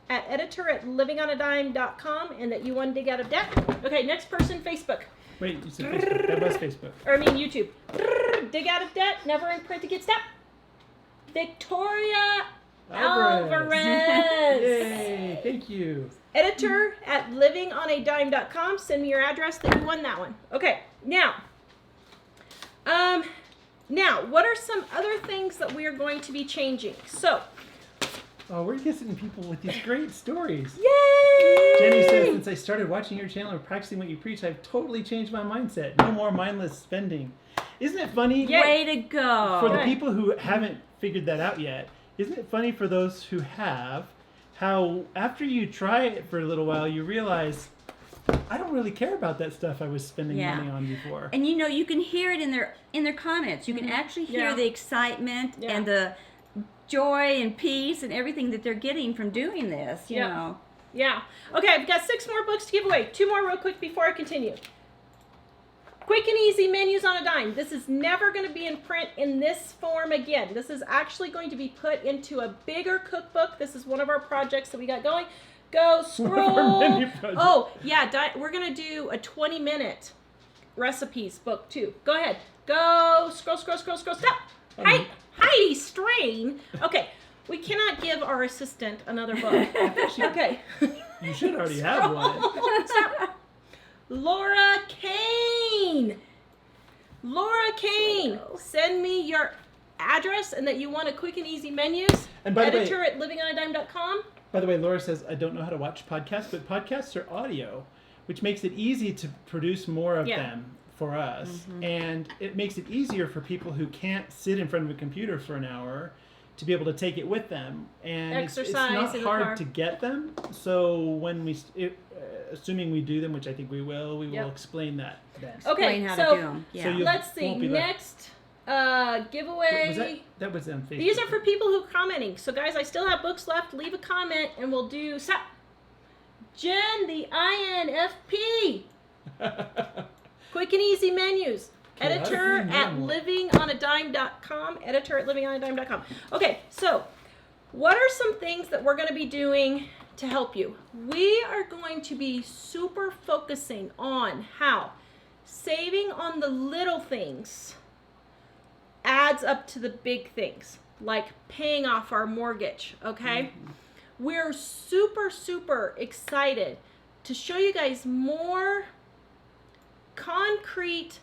at editor@livingonadime.com and that you won Dig Out of Debt. Okay, next person, Facebook. Wait, you said Facebook. That was Facebook. Or I mean YouTube. Dig Out of Debt, never in print again. Step. Victoria Alvarez. Yay, thank you. Editor@livingonadime.com. Send me your address that you won that one. Okay, now, what are some other things that we are going to be changing? So, Oh, we're getting people with these great stories. yay! Jenny says, since I started watching your channel and practicing what you preach, I've totally changed my mindset. No more mindless spending. Isn't it funny? Yeah. Way to go. For the Good. people who haven't figured that out yet, isn't it funny for those who have, how after you try it for a little while, you realize, I don't really care about that stuff I was spending money on before. And you can hear it in their comments. You can actually hear Yeah. the excitement Yeah. and the joy and peace and everything that they're getting from doing this, you know. Yeah. Okay, I've got 6 more books to give away. 2 more real quick before I continue. Quick and Easy Menus on a Dime. This is never going to be in print in this form again. This is actually going to be put into a bigger cookbook. This is one of our projects that we got going. Go scroll. many projects. Oh, yeah, we're going to do a 20-minute recipes book too. Go ahead. Go scroll. Stop. Heidi Strain. Okay, we cannot give our assistant another book. Okay. You should already have one. Stop. Laura Kane. Send me your address and that you want a Quick and Easy Menus. And by the way, Editor@livingonadime.com. By the way, Laura says, I don't know how to watch podcasts, but podcasts are audio, which makes it easy to produce more of them for us. Mm-hmm. And it makes it easier for people who can't sit in front of a computer for an hour to be able to take it with them. And it's Exercise not in the car. hard to get them. So when assuming we do them, which I think we will explain that then. Okay, Explain how so to do them. Yeah. So you- let's see. won't be left- Next giveaway. That was on Facebook. These are for people who are commenting. So guys, I still have books left. Leave a comment and we'll do Jen the INFP. Quick and Easy Menus. Okay, Editor@livingonadime.com. Editor@livingonadime.com. Okay, so what are some things that we're going to be doing to help you? We are going to be super focusing on how saving on the little things adds up to the big things, like paying off our mortgage, okay? Mm-hmm. We're super excited to show you guys more concrete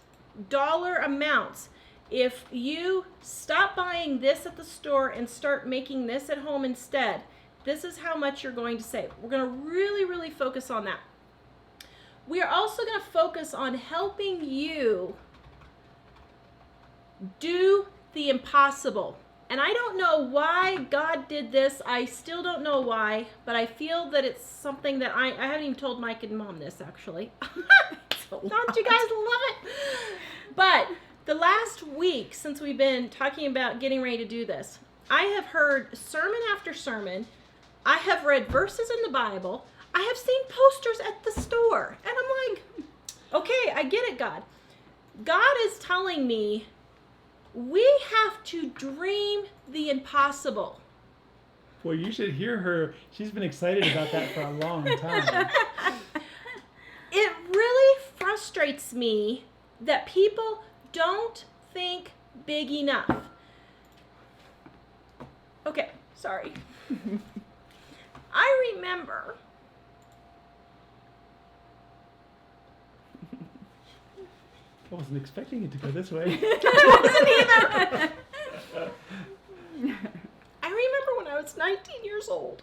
dollar amounts. If you stop buying this at the store and start making this at home instead, this is how much you're going to save. We're going to really focus on that. We are also going to focus on helping you do the impossible. And I don't know why God did this. I still don't know why, but I feel that it's something that I haven't even told Mike and Mom this, actually. Don't you guys love it? But the last week since we've been talking about getting ready to do this, I have heard sermon after sermon. I have read verses in the Bible. I have seen posters at the store. And I'm like, okay, I get it, God. God is telling me we have to dream the impossible. Well, you should hear her. She's been excited about that for a long time. It really frustrates me that people don't think big enough. Okay, sorry. I remember I wasn't expecting it to go this way. I remember when I was 19 years old.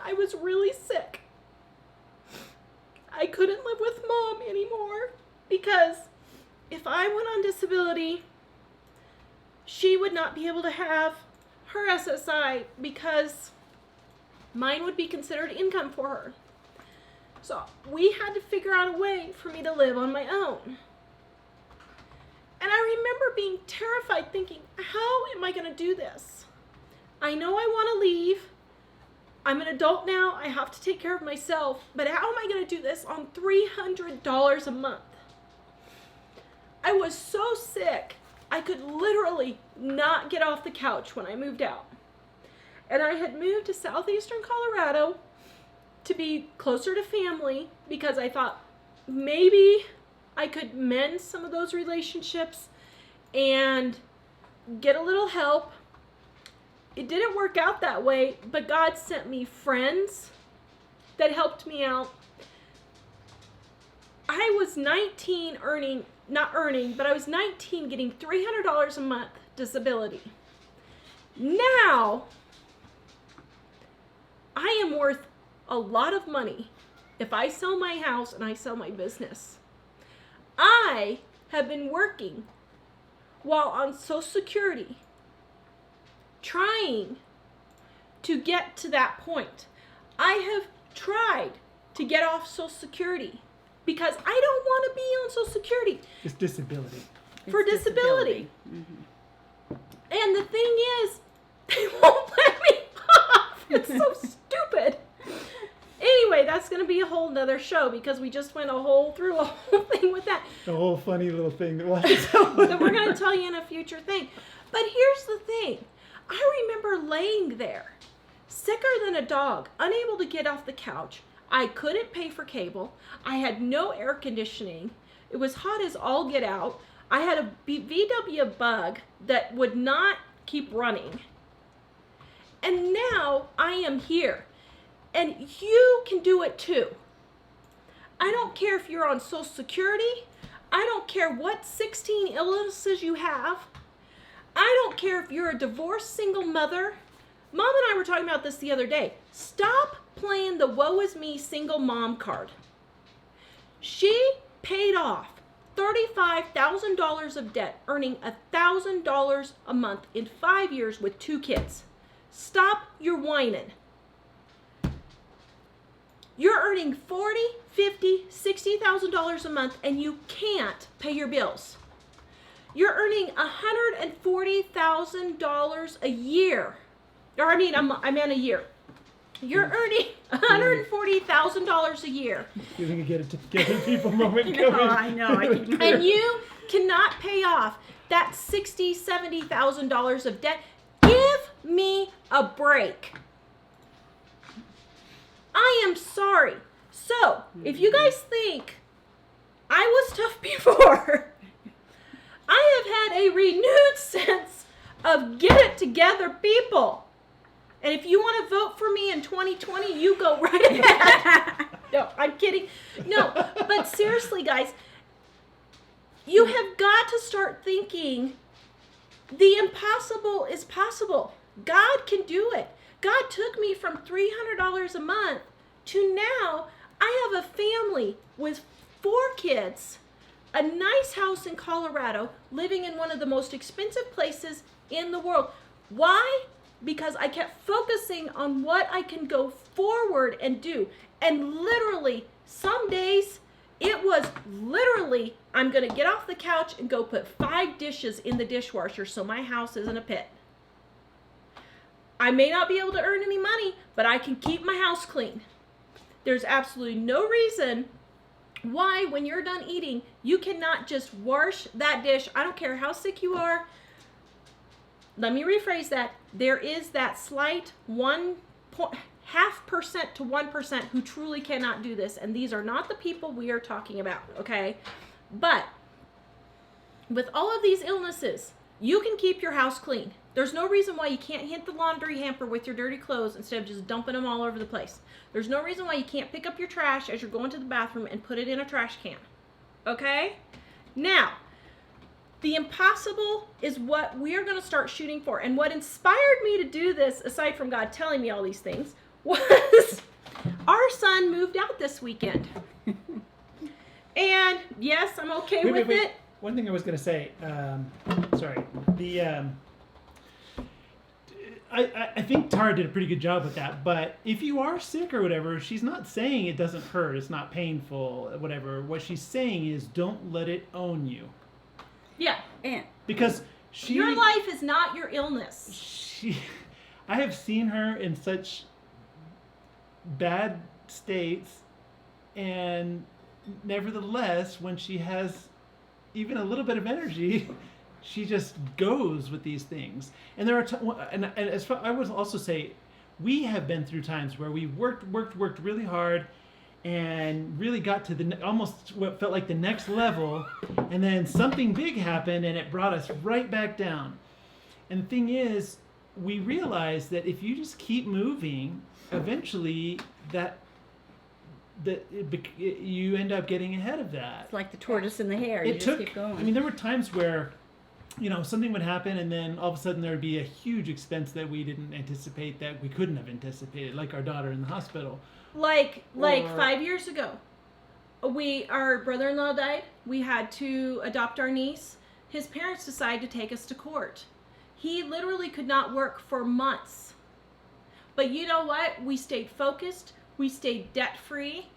I was really sick. I couldn't live with Mom anymore because if I went on disability, she would not be able to have her SSI because mine would be considered income for her. So we had to figure out a way for me to live on my own. And I remember being terrified, thinking, how am I going to do this? I know I want to leave. I'm an adult now. I have to take care of myself. But how am I going to do this on $300 a month? I was so sick, I could literally not get off the couch when I moved out. And I had moved to southeastern Colorado to be closer to family because I thought maybe I could mend some of those relationships and get a little help. It didn't work out that way, but God sent me friends that helped me out. I was 19 but I was 19 getting $300 a month disability. Now, I am worth a lot of money if I sell my house and I sell my business. I have been working while on Social Security, trying to get to that point. I have tried to get off Social Security because I don't want to be on Social Security. It's disability. For disability. Mm-hmm. And the thing is, they won't let me off. It's so stupid. Anyway, that's going to be a whole nother show because we just went through a whole thing with that. The whole funny little thing that was. That we're going to tell you in a future thing. But here's the thing. I remember laying there, sicker than a dog, unable to get off the couch. I couldn't pay for cable. I had no air conditioning. It was hot as all get out. I had a VW Bug that would not keep running. And now I am here. And you can do it too. I don't care if you're on Social Security. I don't care what 16 illnesses you have. I don't care if you're a divorced single mother. Mom and I were talking about this the other day. Stop playing the woe is me single mom card. She paid off $35,000 of debt, earning $1,000 a month in 5 years with 2 kids. Stop your whining. You're earning $40,000, $50,000, $60,000 a month and you can't pay your bills. You're earning $140,000 a year. Or I meant a year. You're earning $140,000 a year. You're going to get it together, people, moment coming. I know. And you cannot pay off that $60,000, $70,000 of debt. Give me a break. I am sorry. So, if you guys think I was tough before, I have had a renewed sense of get it together, people. And if you want to vote for me in 2020, you go right ahead. No, I'm kidding. No, but seriously, guys, you have got to start thinking the impossible is possible. God can do it. God took me from $300 a month to now I have a family with 4 kids, a nice house in Colorado, living in one of the most expensive places in the world. Why? Because I kept focusing on what I can go forward and do. And literally, some days, it was literally, I'm going to get off the couch and go put 5 dishes in the dishwasher so my house isn't a pit. I may not be able to earn any money, but I can keep my house clean. There's absolutely no reason why, when you're done eating, you cannot just wash that dish. I don't care how sick you are. Let me rephrase that. There is that slight 0.5% to 1% who truly cannot do this. And these are not the people we are talking about, okay? But with all of these illnesses, you can keep your house clean. There's no reason why you can't hit the laundry hamper with your dirty clothes instead of just dumping them all over the place. There's no reason why you can't pick up your trash as you're going to the bathroom and put it in a trash can. Okay? Now, the impossible is what we are going to start shooting for. And what inspired me to do this, aside from God telling me all these things, was our son moved out this weekend. And yes, I'm okay with it. one thing I was going to say, sorry, I think Tara did a pretty good job with that, but if you are sick or whatever, she's not saying it doesn't hurt, it's not painful, whatever. What she's saying is don't let it own you. Yeah. And Because your life is not your illness. I have seen her in such bad states, and nevertheless, when she has even a little bit of energy, she just goes with these things. And there are and as far, I would also say, we have been through times where we worked really hard and really got to almost what felt like the next level, and then something big happened and it brought us right back down. And the thing is, we realized that if you just keep moving, eventually you end up getting ahead of that. it's like the tortoise and the hare. You just keep going. I mean, there were times where, something would happen, and then all of a sudden there would be a huge expense that we didn't anticipate, that we couldn't have anticipated, like our daughter in the hospital. Like 5 years ago, our brother-in-law died. We had to adopt our niece. His parents decided to take us to court. He literally could not work for months. But you know what? We stayed focused. We stayed debt-free.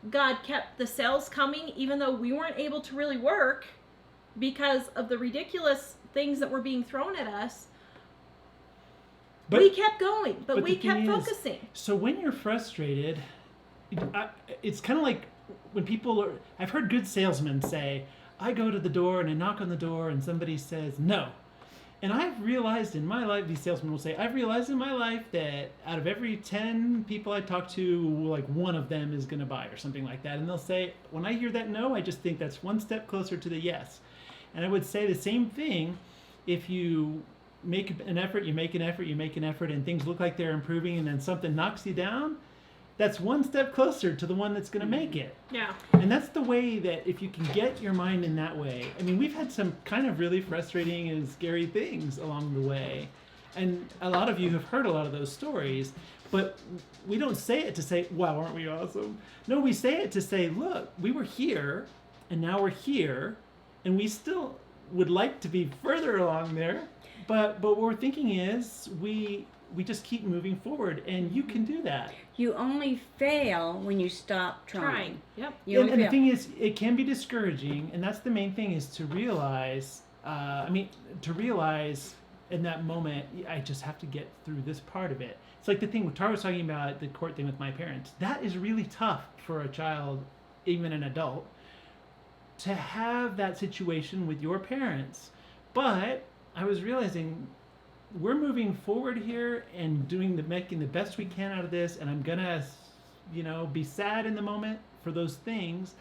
God kept the sales coming, even though we weren't able to really work because of the ridiculous things that were being thrown at us. We kept going, but we kept focusing. So when you're frustrated, it's kind of like when people are... I've heard good salesmen say, I go to the door and I knock on the door and somebody says no. And I've realized in my life, these salesmen will say, I've realized in my life that out of every 10 people I talk to, like one of them is going to buy or something like that. And they'll say, when I hear that no, I just think that's one step closer to the yes. And I would say the same thing if you make an effort, you make an effort, and things look like they're improving, and then something knocks you down. That's one step closer to the one that's going to make it. Yeah. And that's the way that if you can get your mind in that way. I mean, we've had some kind of really frustrating and scary things along the way. And a lot of you have heard a lot of those stories. But we don't say it to say, wow, aren't we awesome? No, we say it to say, look, we were here, and now we're here, and we still would like to be further along there. But what we're thinking is we just keep moving forward, and you can do that. You only fail when you stop trying. Yep. And the thing is, it can be discouraging, and that's the main thing, is to realize, in that moment, I just have to get through this part of it. It's like the thing Tara was talking about, the court thing with my parents. That is really tough for a child, even an adult, to have that situation with your parents. But I was realizing we're moving forward here and making the best we can out of this, and I'm gonna, be sad in the moment for those things,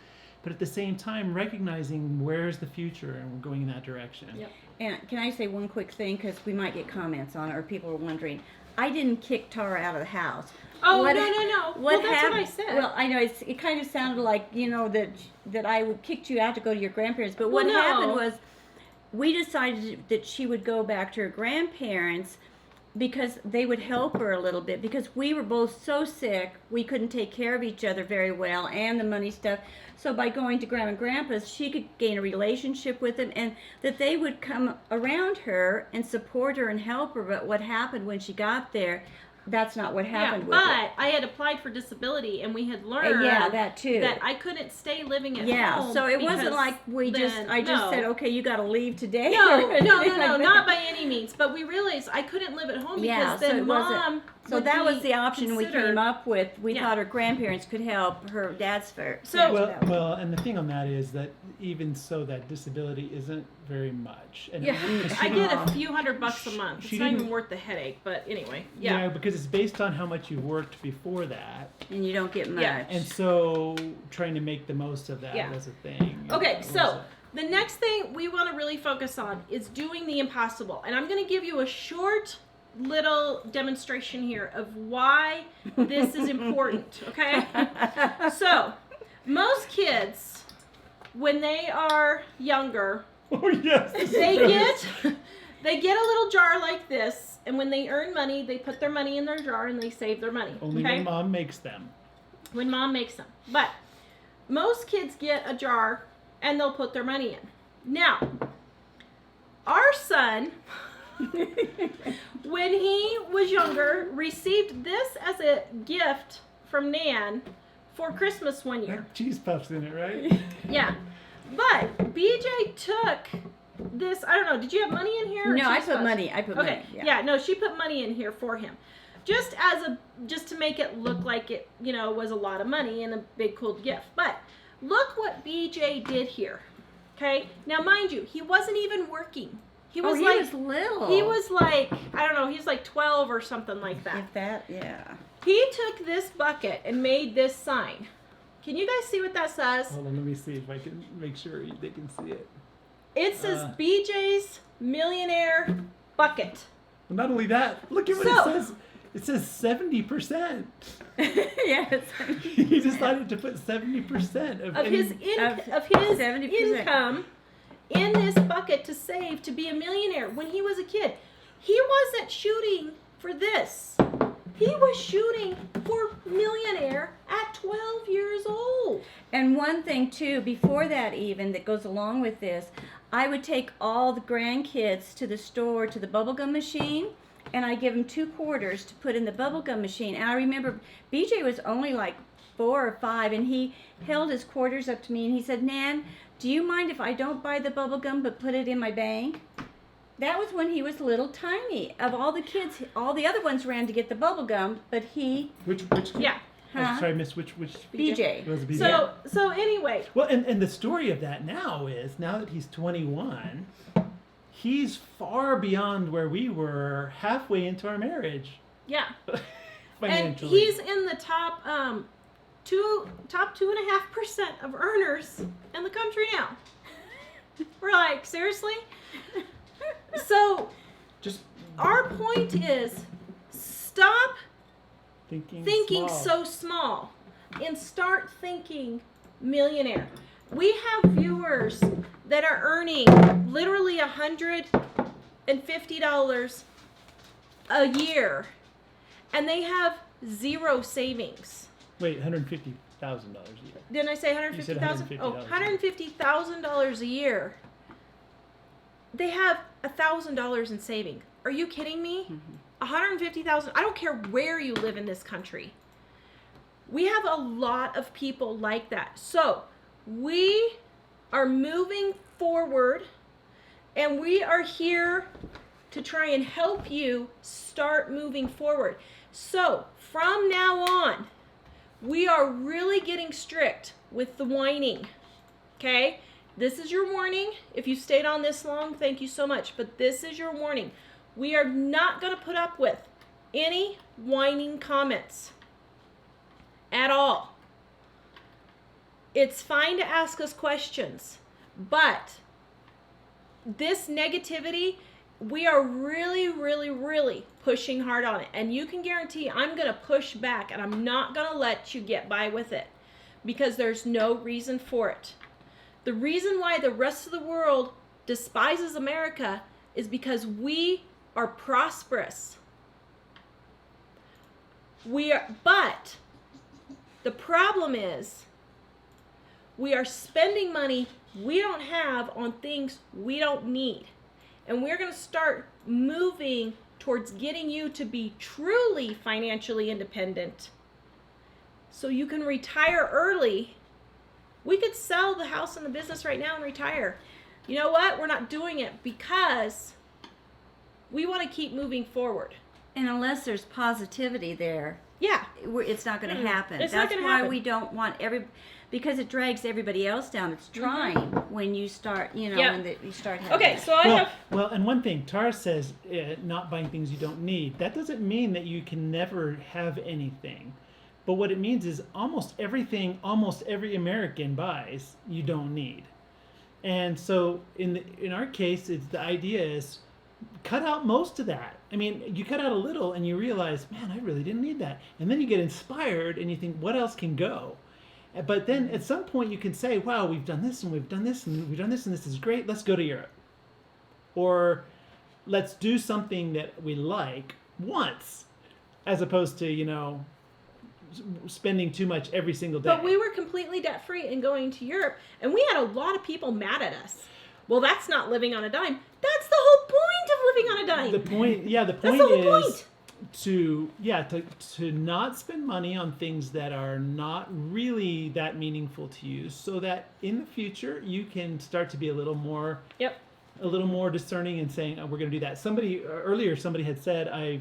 but at the same time recognizing where's the future, and we're going in that direction. Yep. And can I say one quick thing, because we might get comments on it, or people are wondering. I didn't kick Tara out of the house. Oh, no. Well, that's what I said. Well, I know it kind of sounded like, that I kicked you out to go to your grandparents. But what happened was we decided that she would go back to her grandparents because they would help her a little bit, because we were both so sick, we couldn't take care of each other very well, and the money stuff. So by going to Grandma and Grandpa's, she could gain a relationship with them, and that they would come around her and support her and help her. But what happened when she got there, that's not what happened with but I had applied for disability, and we had learned that too, that I couldn't stay living at home. So it wasn't like I just said, okay, you got to leave today. No, not by any means. But we realized I couldn't live at home because then Mom. So that was the option we came up with. We thought her grandparents could help her dad's fair. Well, and the thing on that is that even so, that disability isn't very much. And I get a few $100 a month. It's not even worth the headache. But anyway, Yeah, because it's based on how much you worked before that. And you don't get much. Yeah. And so trying to make the most of that was a thing. Okay, so the next thing we want to really focus on is doing the impossible. And I'm going to give you a short little demonstration here of why this is important, okay? So, most kids, when they are younger, they get a little jar like this, and when they earn money, they put their money in their jar and they save their money. Only when Mom makes them. When Mom makes them. But most kids get a jar and they'll put their money in. Now, our son, when he was younger, received this as a gift from Nan for Christmas one year. Cheese puffs in it, right? Yeah. But BJ took this, I don't know, did you have money in here? No, I put money. Okay. money. Yeah, no, she put money in here for him. Just to make it look like it, was a lot of money and a big cool gift. But look what BJ did here. Okay? Now mind you, he wasn't even working. He was little. He was like, I don't know, he was like 12 or something like that. If that, yeah. He took this bucket and made this sign. Can you guys see what that says? Hold on, let me see if I can make sure they can see it. It says BJ's Millionaire Bucket. Well, not only that, look at what it says. It says 70%. Yes. He decided to put 70% of his 70%. income in this bucket to save to be a millionaire when he was a kid. He wasn't shooting for this. He was shooting for millionaire at 12 years old. And one thing too, before that even, that goes along with this, I would take all the grandkids to the store, to the bubblegum machine, and I give them 2 quarters to put in the bubblegum machine. And I remember BJ was only like 4 or 5, and he held his quarters up to me and he said, Nan, do you mind if I don't buy the bubblegum but put it in my bank? That was when he was little tiny. Of all the kids, all the other ones ran to get the bubble gum, but he... Which kid? Yeah. Oh, sorry, I missed which... BJ. It was BJ. So anyway. Well, and the story of that now is, now that he's 21, he's far beyond where we were halfway into our marriage. Yeah. Financially. And he's in the top 2.5% of earners in the country now. We're like, seriously? So, just our point is, stop thinking small. so small and start thinking millionaire. We have viewers that are earning literally $150 a year, and they have zero savings. Wait, $150,000 a year. Didn't I say You said $150,000? Oh, $150,000. $150,000 a year. They have $1,000 in savings. Are you kidding me? $150,000. I don't care where you live in this country. We have a lot of people like that. So we are moving forward, and we are here to try and help you start moving forward. So from now on, we are really getting strict with the whining. Okay? This is your warning. If you stayed on this long, thank you so much. But this is your warning. We are not going to put up with any whining comments at all. It's fine to ask us questions, but this negativity, we are really, really, really pushing hard on it. And you can guarantee I'm going to push back, and I'm not going to let you get by with it because there's no reason for it. The reason why the rest of the world despises America is because we are prosperous. But the problem is we are spending money we don't have on things we don't need. And we're going to start moving towards getting you to be truly financially independent so you can retire early. We could sell the house and the business right now and retire. You know what? We're not doing it because we want to keep moving forward. And unless there's positivity there, yeah, it's not going to happen. It's That's not gonna why happen. we don't want because it drags everybody else down. It's trying when you start, Yep. when you start having Okay, that. so I have... Well, and one thing, Tara says not buying things you don't need. That doesn't mean that you can never have anything. But what it means is almost everything, almost every American buys, you don't need. And so in our case, the idea is cut out most of that. I mean, you cut out a little and you realize, man, I really didn't need that. And then you get inspired and you think, what else can go? But then at some point you can say, wow, we've done this and we've done this and we've done this and this is great. Let's go to Europe. Or let's do something that we like once, as opposed to, spending too much every single day. But we were completely debt-free and going to Europe, and we had a lot of people mad at us. well, that's not living on a dime. That's the whole point of living on a dime. The point That's the whole is point. to not spend money on things that are not really that meaningful to you, so that in the future you can start to be a little more discerning and saying, oh, we're going to do that. Somebody had said, I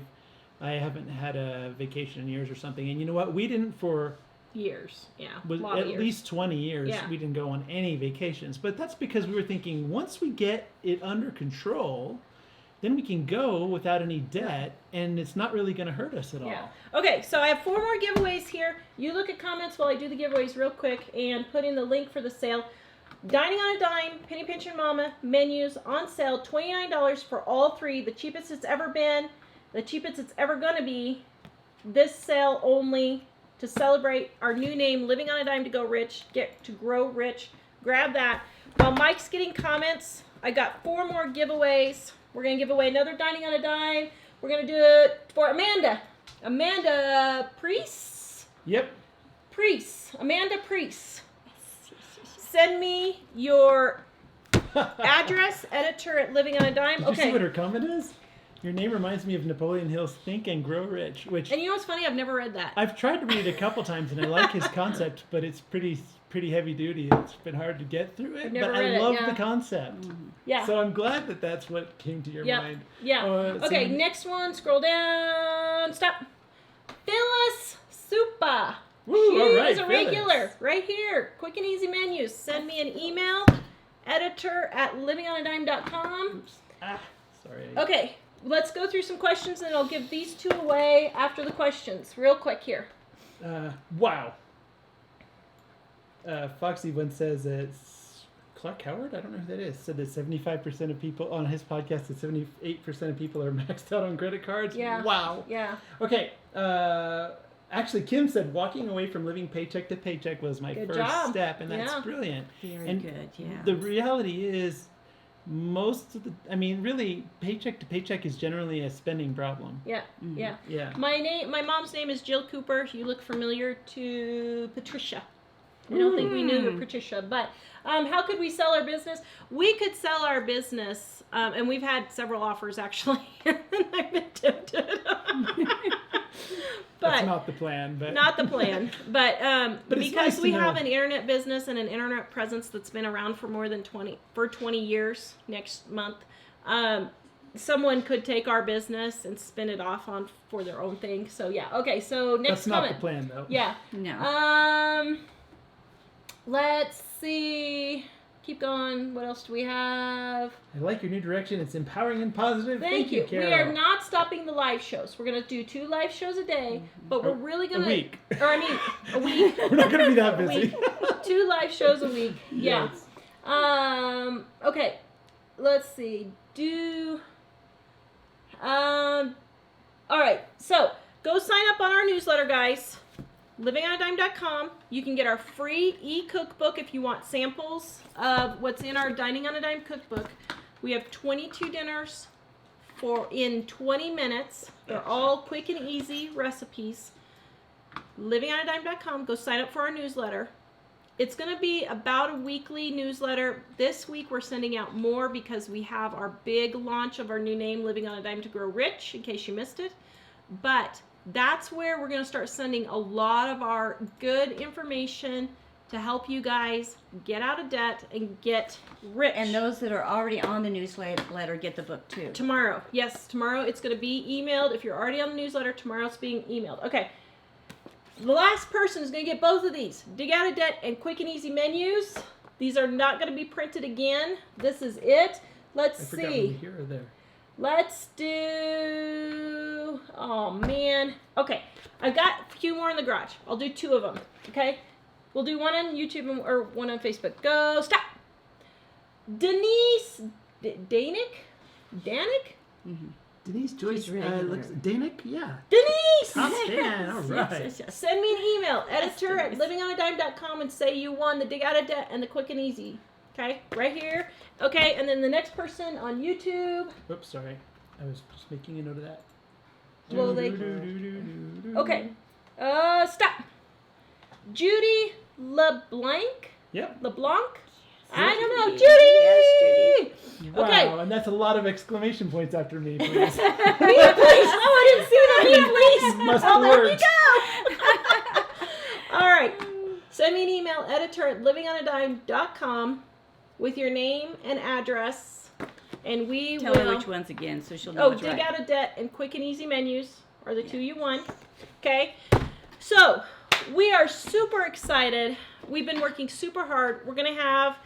haven't had a vacation in years or something, and you know what, we didn't for years, at least 20 years, we didn't go on any vacations. But that's because we were thinking, once we get it under control, then we can go without any debt, and it's not really going to hurt us at all. Okay, so I have 4 more giveaways here. You look at comments while I do the giveaways real quick and put in the link for the sale. Dining on a Dime, Penny Pincher Mama menus on sale, $29 for all 3. The cheapest it's ever been, the cheapest it's ever going to be. This sale only to celebrate our new name, Living on a Dime to Go Rich, get to grow rich. Grab that. While Mike's getting comments, I got 4 more giveaways. We're going to give away another Dining on a Dime. We're going to do it for Amanda. Amanda Priest? Yep. Priest. Amanda Priest. Send me your address, editor at Living on a Dime. Did you see what her comment is? Your name reminds me of Napoleon Hill's Think and Grow Rich, which... And you know what's funny? I've never read that. I've tried to read it a couple times, and I like his concept, but it's pretty heavy duty. It's been hard to get through it, but I love the concept. Yeah. So I'm glad that that's what came to your mind. Yeah. Okay, next one. Scroll down. Stop. Phyllis Supa. Woo, She all right, is a regular right here. Quick and easy menus. Send me an email. Editor at livingonadime.com. Oops. Sorry. Okay, let's go through some questions, and I'll give these 2 away after the questions. Real quick here. Wow. Foxy one says it's Clark Howard. I don't know who that is. Said that 75% of people on his podcast, that 78% of people are maxed out on credit cards. Yeah. Wow. Yeah. Okay. Actually, Kim said walking away from living paycheck to paycheck was my first step, and that's brilliant. Very and good. Yeah. The reality is, really, paycheck to paycheck is generally a spending problem. Yeah. Mm-hmm. Yeah. My mom's name is Jill Cooper. You look familiar to Patricia. I don't think we knew her, Patricia, but how could we sell our business? We could sell our business, and we've had several offers actually, and I've been tempted. But that's not the plan. But not the plan. But because nice we to have know. an internet business and an internet presence that's been around for more than 20 years next month, someone could take our business and spin it off for their own thing. So yeah. Okay. So next that's not comment. the plan, though. Yeah. No. Let's see. Keep going. What else do we have? I like your new direction. It's empowering and positive. Thank you. Carol. We are not stopping the live shows. We're going to do 2 live shows a day, but we're really going to... A week. A week. We're not going to be that busy. 2 live shows a week. Yeah. Yes. Okay. Let's see. All right. So, go sign up on our newsletter, guys. livingonadime.com. You can get our free e-cookbook if you want samples of what's in our Dining on a Dime cookbook. We have 22 dinners in 20 minutes. They're all quick and easy recipes. livingonadime.com. Go sign up for our newsletter. It's going to be about a weekly newsletter. This week we're sending out more because we have our big launch of our new name, Living on a Dime to Grow Rich, in case you missed it. But that's where we're going to start sending a lot of our good information to help you guys get out of debt and get rich. And those that are already on the newsletter get the book too. Tomorrow. Yes, tomorrow it's going to be emailed. If you're already on the newsletter, tomorrow it's being emailed. Okay. The last person is going to get both of these. Dig Out of Debt and Quick and Easy Menus. These are not going to be printed again. This is it. Let's see. I forgot here or there. Let's do... Oh, man. Okay. I've got a few more in the garage. I'll do 2 of them. Okay? We'll do one on YouTube or one on Facebook. Go. Stop. Denise Danik? Mm-hmm. Denise Joyce looks... Danick? Yeah. Denise! Top 10. All right. Yes. Send me an email. Editor at livingonadime.com and say you won the Dig Out of Debt and the Quick and Easy. Okay? Right here. Okay, and then the next person on YouTube. Oops, sorry. I was just making a note of that. Well, they... Okay. Stop. Judy LeBlanc? Yep. LeBlanc? I don't know, Judy. Judy. Yes, Judy. Wow, Okay. and that's a lot of exclamation points after me, please. Me, please. Oh, I didn't see that. Me, please. Must Well, have there you worked. go. All right. Send me an email, editor@livingonadime.com with your name and address, and we Tell will. her which ones again, so she'll know Oh, what's dig right. out of debt and quick and easy menus are the two you want. Okay. So we are super excited. We've been working super hard. We're gonna have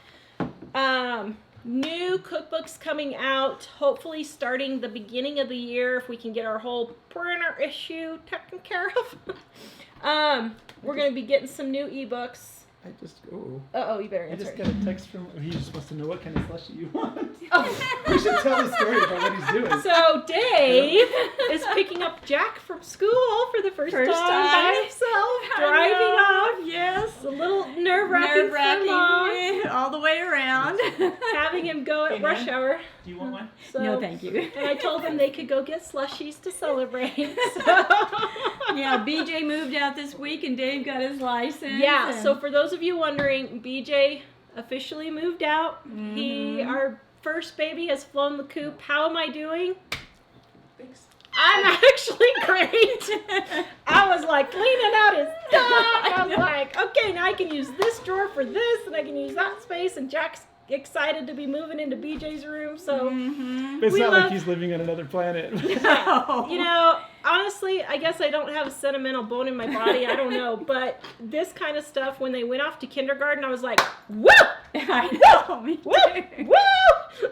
new cookbooks coming out, hopefully starting the beginning of the year if we can get our whole printer issue taken care of. We're going to be getting some new ebooks. I just, oh. Uh-oh, you better I answer. just got a text from, he just wants to know what kind of slushie you want. Oh. We should tell the story about what he's doing. So Dave is picking up Jack from school for the first time by himself, driving off. Yes. It's a little nerve-wracking for Mom, all the way around. having him go at Hey, rush man. hour. Do you want one? So, No, thank you. And I told them they could go get slushies to celebrate. So. Yeah, BJ moved out this week and Dave got his license. Yeah, and- so for those of you wondering, BJ officially moved out. Our first baby has flown the coop. How am I doing? Thanks. I'm actually great. I was like cleaning out his stuff. I was like, okay, now I can use this drawer for this, and I can use that space. And Jack's excited to be moving into BJ's room. So, But it's We not love- like he's living on another planet. you know, honestly, I guess I don't have a sentimental bone in my body. I don't know. But this kind of stuff, when they went off to kindergarten, I was like, woo! I know, me Woo! too. Woo!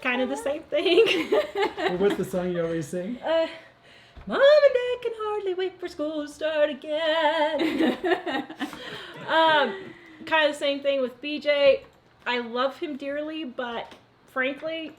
Kind of the same thing. Or what's the song you always sing? Mom and Dad can hardly wait for school to start again. Kind of the same thing with BJ. I love him dearly, but frankly,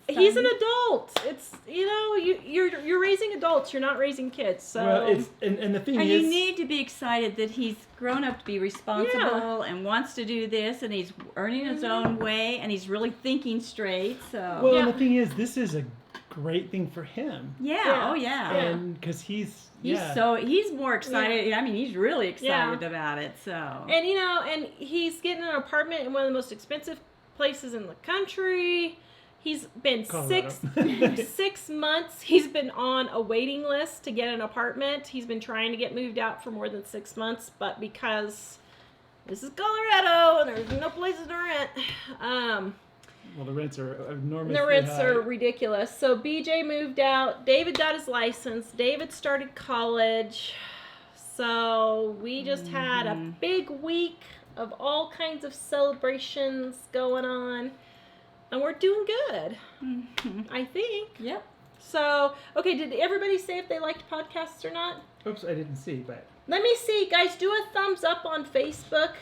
he's an adult. It's, you know, you're raising adults. You're not raising kids. So Well, it's and the thing And is, you need to be excited that he's grown up to be responsible and wants to do this, and he's earning his own way, and he's really thinking straight. So well, Yeah. and the thing is, this is a great thing for him, yeah, oh yeah. and because he's He's more excited. I mean, he's really excited about it. So And you know, and he's getting an apartment in one of the most expensive places in the country. He's been Colorado. 6 months. He's been on a waiting list to get an apartment. He's been trying to get moved out for more than 6 months, but because this is Colorado and there's no places to rent, well, the rents are enormously the rents high. are ridiculous. So BJ moved out. David got his license. David started college. So we just had a big week of all kinds of celebrations going on. And we're doing good, I think. yep. So, okay, did everybody say if they liked podcasts or not? Oops, I didn't see, but Let me see. Guys, do a thumbs up on Facebook.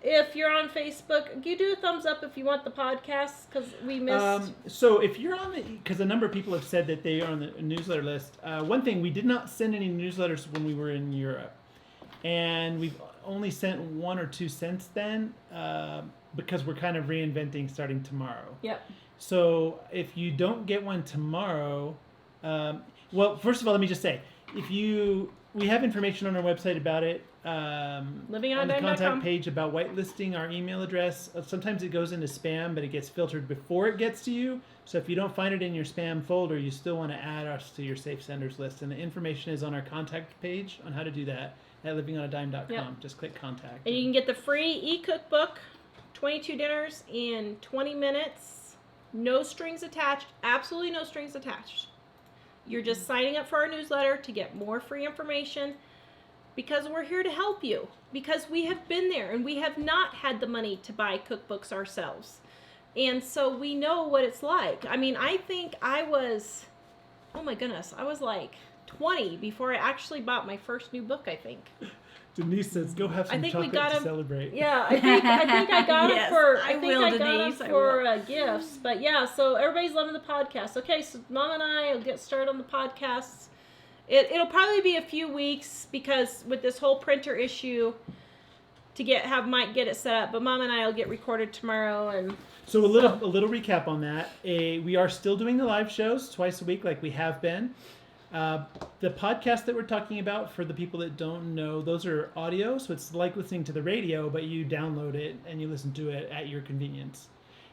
If you're on Facebook, you do a thumbs up if you want the podcast, because we missed. so if you're on the, because a number of people have said that they are on the newsletter list. One thing, we did not send any newsletters when we were in Europe, and we've only sent 1 or 2 since then, because we're kind of reinventing starting tomorrow. Yep. So if you don't get one tomorrow, well, first of all, let me just say, we have information on our website about it. On the livingonadime.com. contact page about whitelisting our email address. Sometimes it goes into spam, but it gets filtered before it gets to you. So if you don't find it in your spam folder, you still want to add us to your safe senders list. And the information is on our contact page on how to do that at livingonadime.com. Yep. Just click contact. And you can get the free e-cookbook, 22 dinners in 20 minutes. No strings attached. Absolutely no strings attached. You're just signing up for our newsletter to get more free information, because we're here to help you. Because we have been there and we have not had the money to buy cookbooks ourselves. And so we know what it's like. I mean, I think I was, oh my goodness, I was like 20 before I actually bought my first new book, I think. Denise says, "Go have some I think we chocolate got to him- celebrate." Yeah, I think I got Yes, it for I will, Denise, I will. Gifts. But yeah, so everybody's loving the podcast. Okay, so Mom and I will get started on the podcasts. It'll probably be a few weeks, because with this whole printer issue, to have Mike get it set up. But Mom and I will get recorded tomorrow, and So a little recap on that. We are still doing the live shows twice a week, like we have been. The podcast that we're talking about, for the people that don't know, those are audio, so it's like listening to the radio, but you download it and you listen to it at your convenience.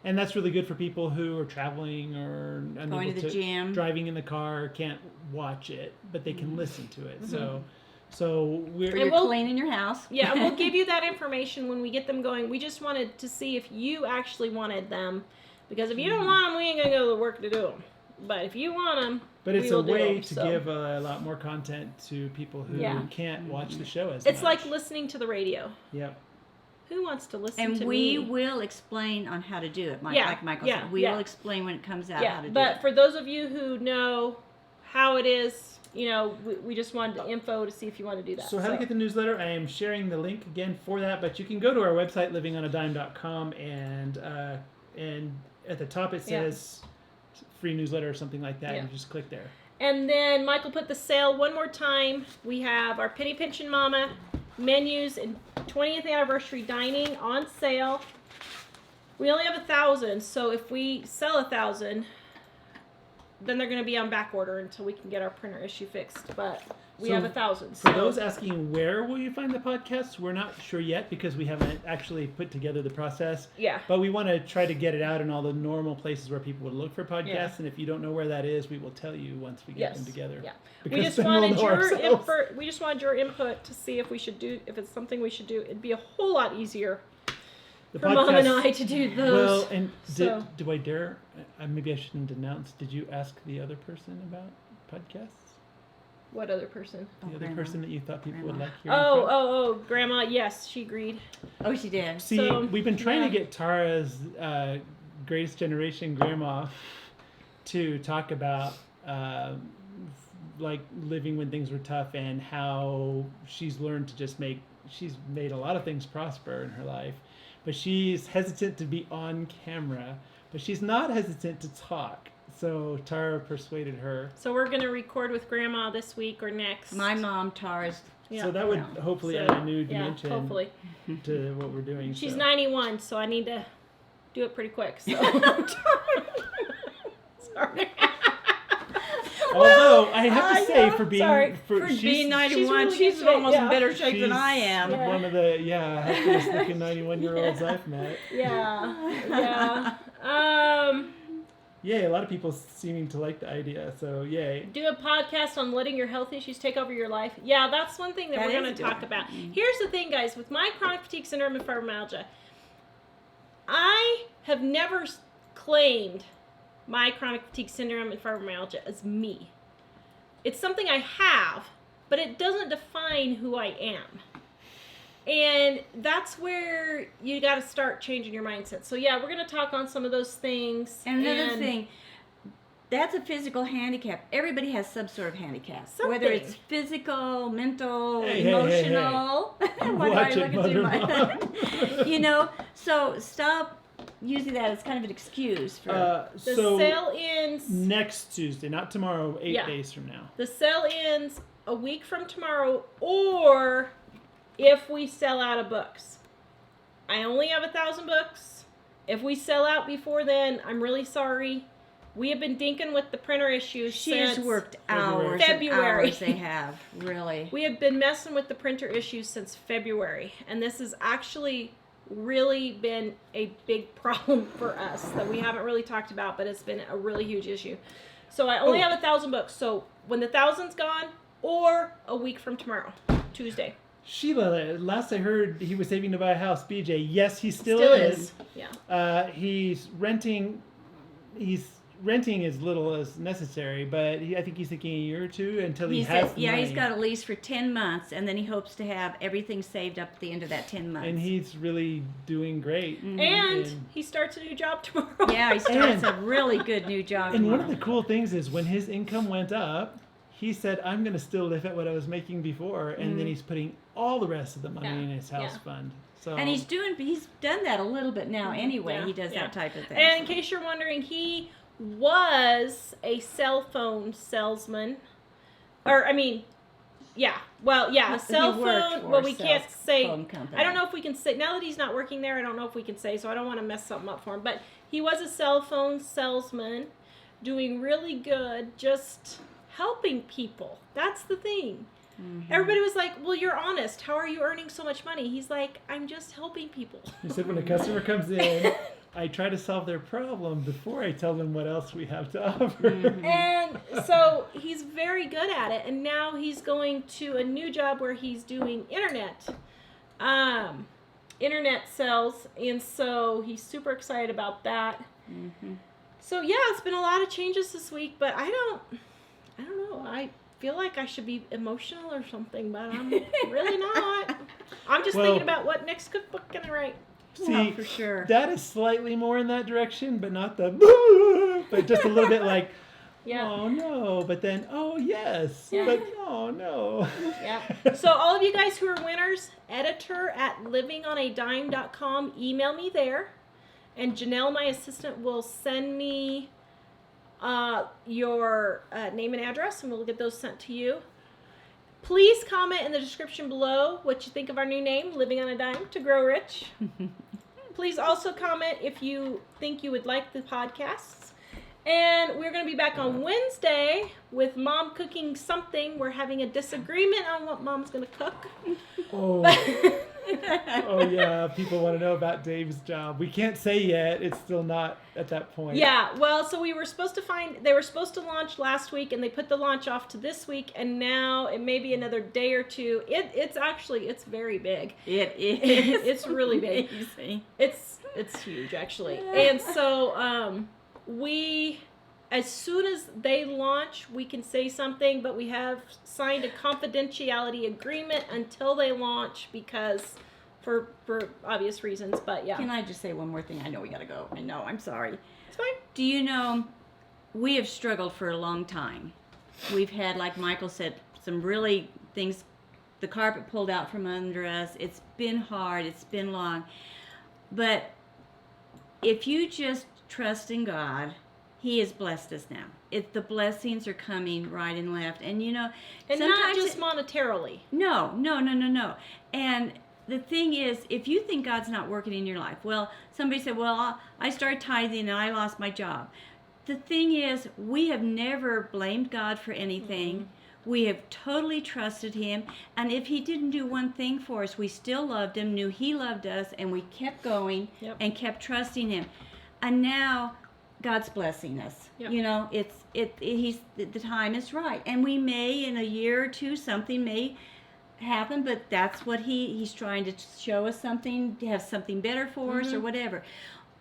And that's really good for people who are traveling or Going to the gym, driving in the car, can't watch it, but they can listen to it. Mm-hmm. So we're cleaning your house. Yeah, we'll give you that information when we get them going. We just wanted to see if you actually wanted them, because if you don't want them, we ain't gonna go to work to do them. But if you want them, but it's we will a way do them, to so. give a lot more content to people who can't watch the show as It's much. like listening to the radio. Yep. Who wants to listen and to we me? will explain on how to do it. Like Michael said, we will explain when it comes out how to do it. But for those of you who know how it is, we just wanted the info to see if you want to do that. So how to get the newsletter, I am sharing the link again for that, but you can go to our website, livingonadime.com, and at the top it says free newsletter or something like that, and you just click there. And then Michael put the sale one more time. We have our Penny Pinchin' Mama menus and 20th anniversary dining on sale. We only have 1,000, so if we sell 1,000, then they're going to be on back order until we can get our printer issue fixed. But we have 1,000. For those asking where will you find the podcasts, we're not sure yet because we haven't actually put together the process. Yeah. But we want to try to get it out in all the normal places where people would look for podcasts. Yeah. And if you don't know where that is, we will tell you once we get them together. Yeah. Because We just then we'll wanted know ourselves. we just wanted your input to see if it's something we should do. It'd be a whole lot easier for Mom and I to do those. Well, and do I dare? Maybe I shouldn't announce. Did you ask the other person about podcasts? What other person? The other person that you thought people would like hearing from? Oh, Grandma. Yes, she agreed. Oh, she did. See, we've been trying to get Tara's Greatest Generation grandma to talk about like living when things were tough and how she's learned to she's made a lot of things prosper in her life, but she's hesitant to be on camera, but she's not hesitant to talk. So Tara persuaded her. So we're going to record with Grandma this week or next. My mom, Tara's. So that would hopefully add a new dimension to what we're doing. She's 91, so I need to do it pretty quick. So. Sorry. Although I have to say, for being being 91, she's almost in better shape than I am. One of the happiest looking 91-year-olds I've met. Yeah. Yay, a lot of people seeming to like the idea, so yay. Do a podcast on letting your health issues take over your life. Yeah, that's one thing that we're going to talk about. Here's the thing, guys. With my chronic fatigue syndrome and fibromyalgia, I have never claimed my chronic fatigue syndrome and fibromyalgia as me. It's something I have, but it doesn't define who I am. And that's where you got to start changing your mindset. So yeah, we're going to talk on some of those things. And another thing, that's a physical handicap. Everybody has some sort of handicap. Something. Whether it's physical, mental, emotional. Why do I look at you? So stop using that as kind of an excuse for the sale ends next Tuesday, not tomorrow, 8 days from now. The sale ends a week from tomorrow, or if we sell out of books. I only have 1,000 books. If we sell out before then, I'm really sorry. We have been dinking with the printer issues since has worked hours February. And hours they have, really. We have been messing with the printer issues since February, and this has actually really been a big problem for us that we haven't really talked about, but it's been a really huge issue. So I only have 1,000 books. So when the 1,000's gone, or a week from tomorrow, Tuesday. Sheila, last I heard, he was saving to buy a house. BJ, yes, he still is. Yeah. He's renting as little as necessary, but I think he's thinking a year or two until he has the money. He's got a lease for 10 months, and then he hopes to have everything saved up at the end of that 10 months. And he's really doing great. Mm-hmm. And he starts a new job tomorrow. Yeah, he starts a really good new job And tomorrow. one of the cool things is when his income went up, he said, I'm going to still live at what I was making before, and then he's putting all the rest of the money in his house fund. So. And he's done that a little bit now anyway. He does that type of thing. And in case you're wondering, he was a cell phone salesman. A cell phone. Well, we can't say. I don't know if we can say, now that he's not working there, I don't know if we can say, so I don't want to mess something up for him. But he was a cell phone salesman, doing really good, just helping people. That's the thing. Mm-hmm. Everybody was like, well, you're honest. How are you earning so much money? He's like, I'm just helping people. He said when a customer comes in, I try to solve their problem before I tell them what else we have to offer. Mm-hmm. And so he's very good at it. And now he's going to a new job where he's doing internet sales. And so he's super excited about that. Mm-hmm. So yeah, it's been a lot of changes this week, but I don't know. I feel like I should be emotional or something, but I'm really not. I'm just thinking about what next cookbook can I write. See, for sure. That is slightly more in that direction, but not the boo, but just a little bit like, oh no, but then, oh yes, but oh no. Yeah. So all of you guys who are winners, editor@livingonadime.com, email me there. And Janelle, my assistant, will send me your name and address, and we'll get those sent to you. Please comment in the description below what you think of our new name, Living on a Dime to Grow Rich. Please also comment if you think you would like the podcasts. And we're going to be back on Wednesday with Mom cooking something. We're having a disagreement on what Mom's going to cook. Oh. Oh yeah, people want to know about Dave's job. We can't say yet. It's still not at that point. Yeah, well, so they were supposed to launch last week, and they put the launch off to this week, and now it may be another day or two. It's very big. It is. It's really big. Amazing. It's huge, actually. And so as soon as they launch, we can say something, but we have signed a confidentiality agreement until they launch because for obvious reasons, but yeah. Can I just say one more thing? I know we gotta go. I know, I'm sorry. It's fine. Do you know, we have struggled for a long time. We've had, like Michael said, some really things, the carpet pulled out from under us. It's been hard, it's been long. But if you just trust in God, He has blessed us now. The blessings are coming right and left. And you know, and not just monetarily. No. And the thing is, if you think God's not working in your life, well, somebody said, well, I started tithing and I lost my job. The thing is, we have never blamed God for anything. Mm-hmm. We have totally trusted Him. And if He didn't do one thing for us, we still loved Him, knew He loved us, and we kept going and kept trusting Him. And now God's blessing us. Yep. You know, the time is right. And we may, in a year or two, something may happen, but that's what He's trying to show us something, to have something better for us or whatever.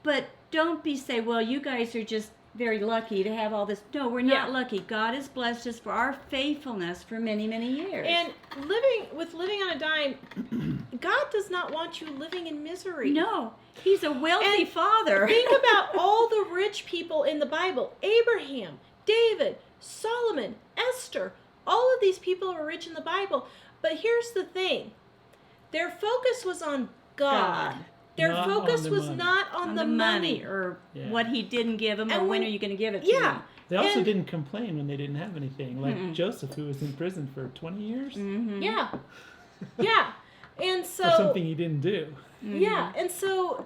But don't say, well, you guys are just very lucky to have all this. No, we're not lucky. God has blessed us for our faithfulness for many, many years. And living on a dime, God does not want you living in misery. No. He's a wealthy father. Think about all the rich people in the Bible. Abraham, David, Solomon, Esther. All of these people were rich in the Bible. But here's the thing. Their focus was on God. Their focus was not on the money. Or what He didn't give them, or when are you going to give it to them. They also didn't complain when they didn't have anything. Like Joseph, who was in prison for 20 years. Mm-hmm. Yeah. Yeah. And so... for something he didn't do. Yeah, and so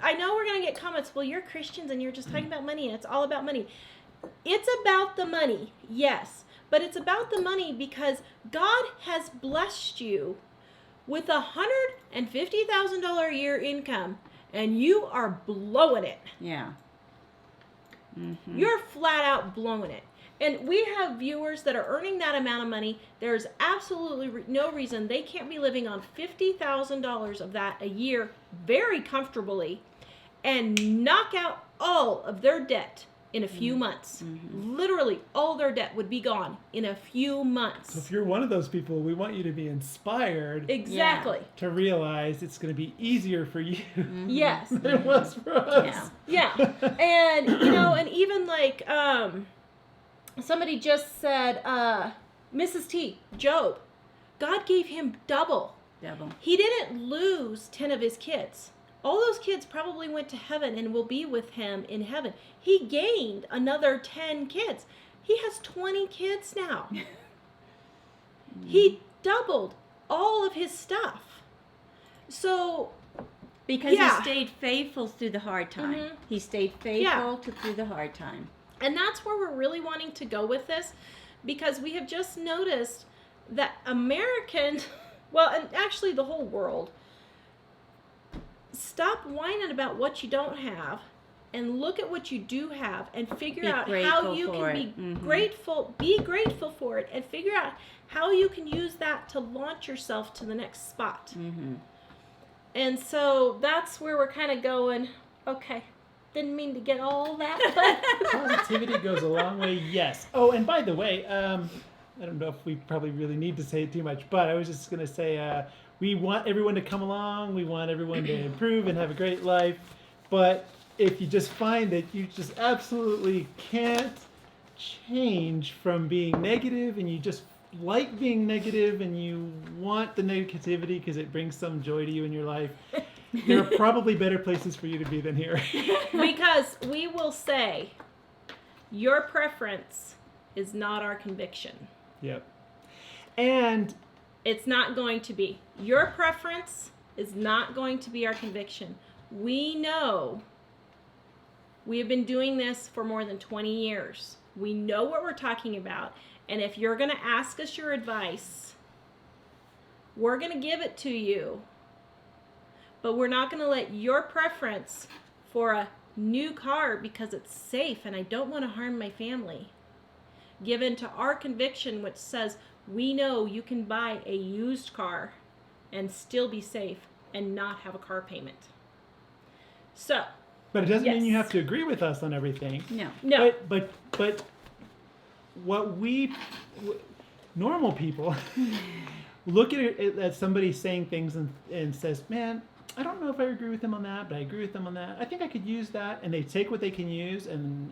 I know we're going to get comments, well, you're Christians and you're just talking about money and it's all about money. It's about the money, yes, but it's about the money because God has blessed you with $150,000 a year income and you are blowing it. Yeah. Mm-hmm. You're flat out blowing it. And we have viewers that are earning that amount of money. There's absolutely no reason they can't be living on $50,000 of that a year very comfortably and knock out all of their debt in a few months. Mm-hmm. Literally, all their debt would be gone in a few months. So if you're one of those people, we want you to be inspired. Exactly. To realize it's going to be easier for you. Mm-hmm. Yes. Than it was for us. Yeah. And, you know, and even like... somebody just said, Mrs. T, Job, God gave him double. He didn't lose 10 of his kids. All those kids probably went to heaven and will be with him in heaven. He gained another 10 kids. He has 20 kids now. He doubled all of his stuff. So... because he stayed faithful through the hard time. Mm-hmm. He stayed faithful through the hard time. And that's where we're really wanting to go with this, because we have just noticed that well, and actually the whole world, stop whining about what you don't have and look at what you do have and figure out how you can be grateful for it, and figure out how you can use that to launch yourself to the next spot. And so that's where we're kind of going, okay, didn't mean to get all that, but positivity goes a long way, yes. Oh, and by the way, I don't know if we probably really need to say it too much, but I was just going to say we want everyone to come along. We want everyone to improve and have a great life. But if you just find that you just absolutely can't change from being negative, and you just like being negative and you want the negativity because it brings some joy to you in your life, there are probably better places for you to be than here. Because we will say, your preference is not our conviction. Yep. And it's not going to be. Your preference is not going to be our conviction. We know we have been doing this for more than 20 years. We know what we're talking about. And if you're going to ask us your advice, we're going to give it to you. But we're not going to let your preference for a new car because it's safe and I don't want to harm my family give in to our conviction, which says we know you can buy a used car and still be safe and not have a car payment. So, but it doesn't mean you have to agree with us on everything. No. But what we normal people look at somebody saying things and says, man, I don't know if I agree with them on that, but I agree with them on that. I think I could use that, and they take what they can use and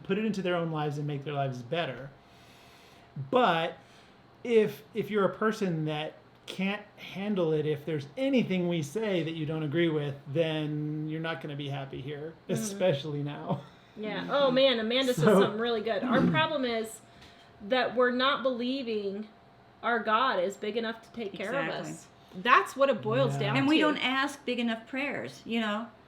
put it into their own lives and make their lives better. But if you're a person that can't handle it, if there's anything we say that you don't agree with, then you're not going to be happy here, especially now. Yeah. Oh man, Amanda said something really good. Our problem is that we're not believing our God is big enough to take care of us. That's what it boils down to. And we don't ask big enough prayers,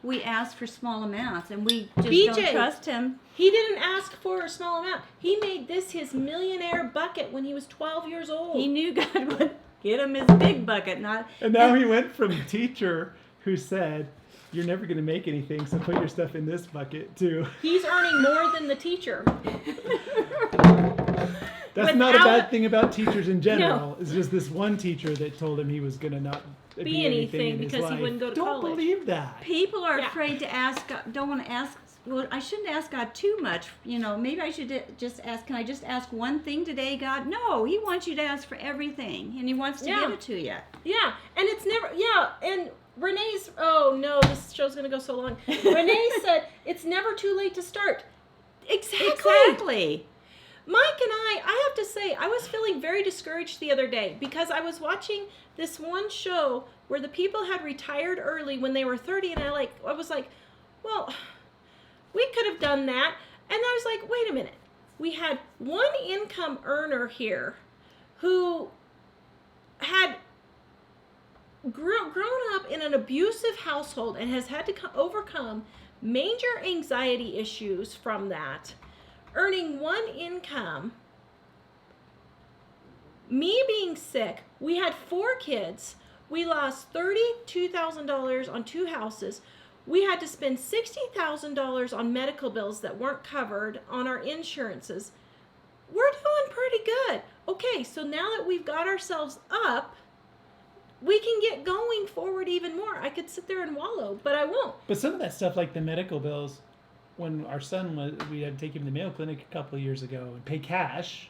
We ask for small amounts, and we just don't trust him. He didn't ask for a small amount. He made this his millionaire bucket when he was 12 years old. He knew God would get him his big bucket, And now he went from teacher who said, you're never going to make anything, so put your stuff in this bucket, too. He's earning more than the teacher. That's not a bad thing about teachers in general. No. It's just this one teacher that told him he was going to not be anything in because his life. He wouldn't go to college. Don't believe that. People are afraid to ask, don't want to ask. Well, I shouldn't ask God too much. Maybe I should just ask, can I just ask one thing today, God? No, he wants you to ask for everything, and he wants to give it to you. Yeah, and it's never, and Renee's, oh no, this show's going to go so long. Renee said, it's never too late to start. Exactly. Mike and I have to say, I was feeling very discouraged the other day because I was watching this one show where the people had retired early when they were 30, and I was like, well, we could have done that. And I was like, wait a minute. We had one income earner here who had grown up in an abusive household and has had to overcome major anxiety issues from that. Earning one income, me being sick, we had 4 kids, we lost $32,000 on 2 houses, we had to spend $60,000 on medical bills that weren't covered on our insurances. We're doing pretty good. Okay, so now that we've got ourselves up, we can get going forward even more. I could sit there and wallow, but I won't. But some of that stuff, like the medical bills, when our son we had to take him to the Mayo Clinic a couple of years ago and pay cash.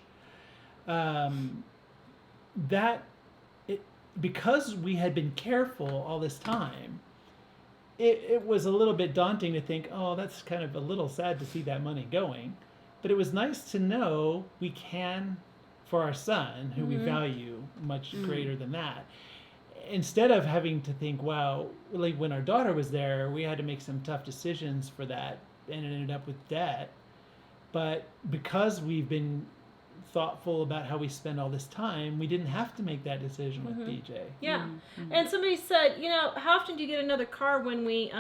Because we had been careful all this time, it was a little bit daunting to think, oh, that's kind of a little sad to see that money going. But it was nice to know we can, for our son, who we value much greater than that. Instead of having to think, wow, like when our daughter was there, we had to make some tough decisions for that. And it ended up with debt. But because we've been thoughtful about how we spend all this time, we didn't have to make that decision with DJ. Yeah. And somebody said, how often do you get another car when we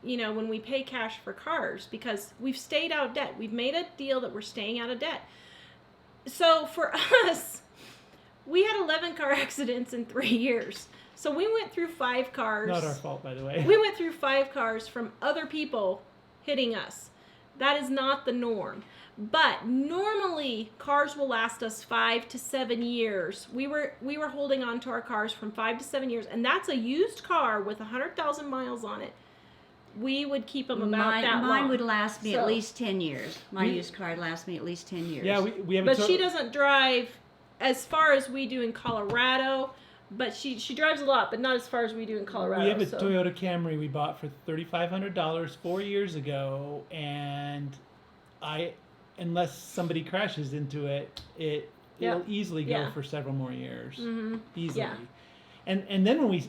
when we pay cash for cars, because we've stayed out of debt. We've made a deal that we're staying out of debt. So for us, we had 11 car accidents in 3 years. So we went through 5 cars. Not our fault, by the way. We went through 5 cars from other people hitting us. That is not the norm. But normally cars will last us 5 to 7 years. We were holding on to our cars from 5 to 7 years, and that's a used car with 100,000 miles on it. We would keep them about that long. Mine would last me at least 10 years. My used car would last me at least 10 years. Yeah, we have. But she doesn't drive as far as we do in Colorado. But she drives a lot, but not as far as we do in Colorado. We have a Toyota Camry we bought for $3,500 4 years ago, and unless somebody crashes into it, it'll easily go for several more years, easily. Yeah. And then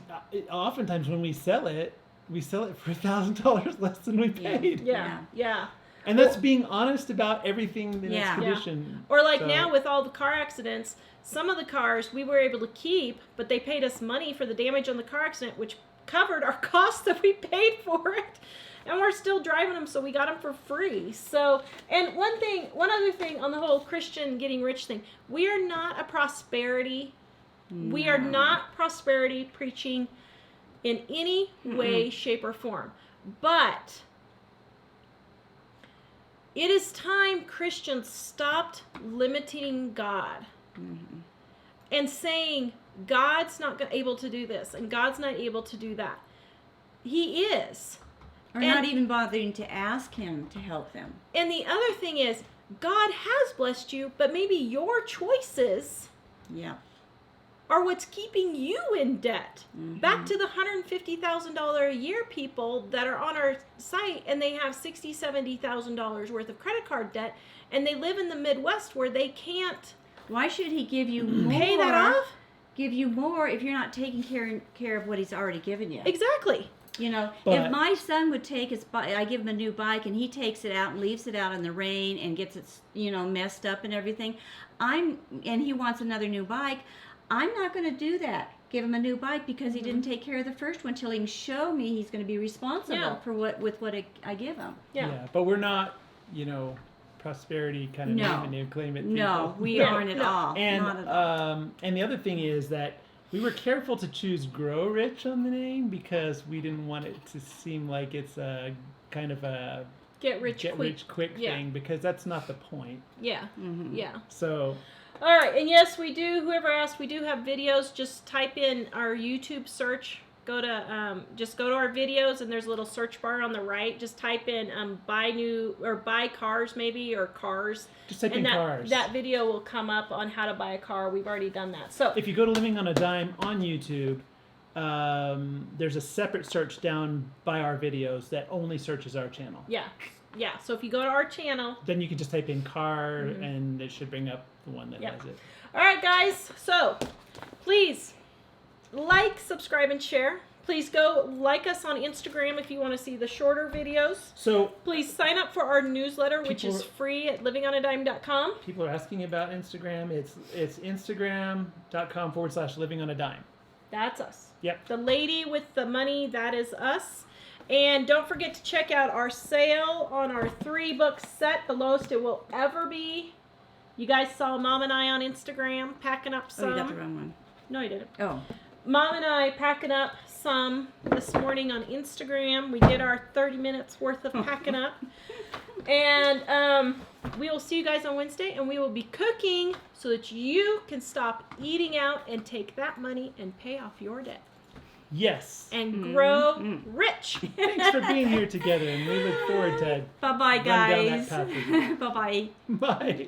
oftentimes when we sell it for $1,000 less than we paid. Yeah. And that's being honest about everything in its condition. Or now with all the car accidents, some of the cars we were able to keep, but they paid us money for the damage on the car accident, which covered our costs that we paid for it. And we're still driving them, so we got them for free. So, and one other thing on the whole Christian getting rich thing, we are not prosperity preaching in any way, shape, or form. But it is time Christians stopped limiting God and saying God's not able to do this and God's not able to do that. He is. Or not even bothering to ask him to help them. And the other thing is, God has blessed you, but maybe your choices are what's keeping you in debt. Back to the $150,000 a year people that are on our site, and they have $60,000, $70,000 worth of credit card debt, and they live in the Midwest where they can't. Why should he give you more? Pay that off? Give you more if you're not taking care of what he's already given you. Exactly. If my son would take his bike, I give him a new bike, and he takes it out and leaves it out in the rain and gets it, messed up and everything, and he wants another new bike, I'm not going to do that. Give him a new bike because he didn't take care of the first one till he can show me he's going to be responsible for what I give him. Yeah, but we're not, prosperity kind of name and claim it. No, we aren't at all. And not at all. And the other thing is that we were careful to choose Grow Rich on the name because we didn't want it to seem like it's a kind of a get rich quick thing, because that's not the point. Yeah. So. All right, and yes, we do. Whoever asked, we do have videos. Just type in our YouTube search. Go to our videos, and there's a little search bar on the right. Just type in buy cars maybe, or cars. Just type in cars. That video will come up on how to buy a car. We've already done that. So if you go to Living on a Dime on YouTube, there's a separate search down by our videos that only searches our channel. Yeah. So if you go to our channel, then you can just type in car, and it should bring up the one that has it. All right, guys. So please like, subscribe, and share. Please go like us on Instagram if you want to see the shorter videos. So please sign up for our newsletter, which is free at livingonadime.com. People are asking about Instagram. It's instagram.com/livingonadime. That's us. Yep. The lady with the money, that is us. And don't forget to check out our sale on our 3-book set, the lowest it will ever be. You guys saw Mom and I on Instagram packing up some. Oh, you got the wrong one. No, you didn't. Oh. Mom and I packing up some this morning on Instagram. We did our 30 minutes worth of packing up. And we will see you guys on Wednesday, and we will be cooking so that you can stop eating out and take that money and pay off your debt. Yes. And grow rich. Thanks for being here together, and we look forward to bye-bye, guys. Bye-bye. Bye.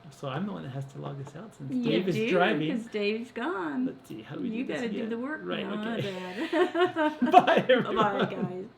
So I'm the one that has to log this out since Dave is driving. Because Dave's gone. Let's see, how do we do this again? You got to do the work. Right, okay. Dad. Bye, everyone. Bye-bye, guys.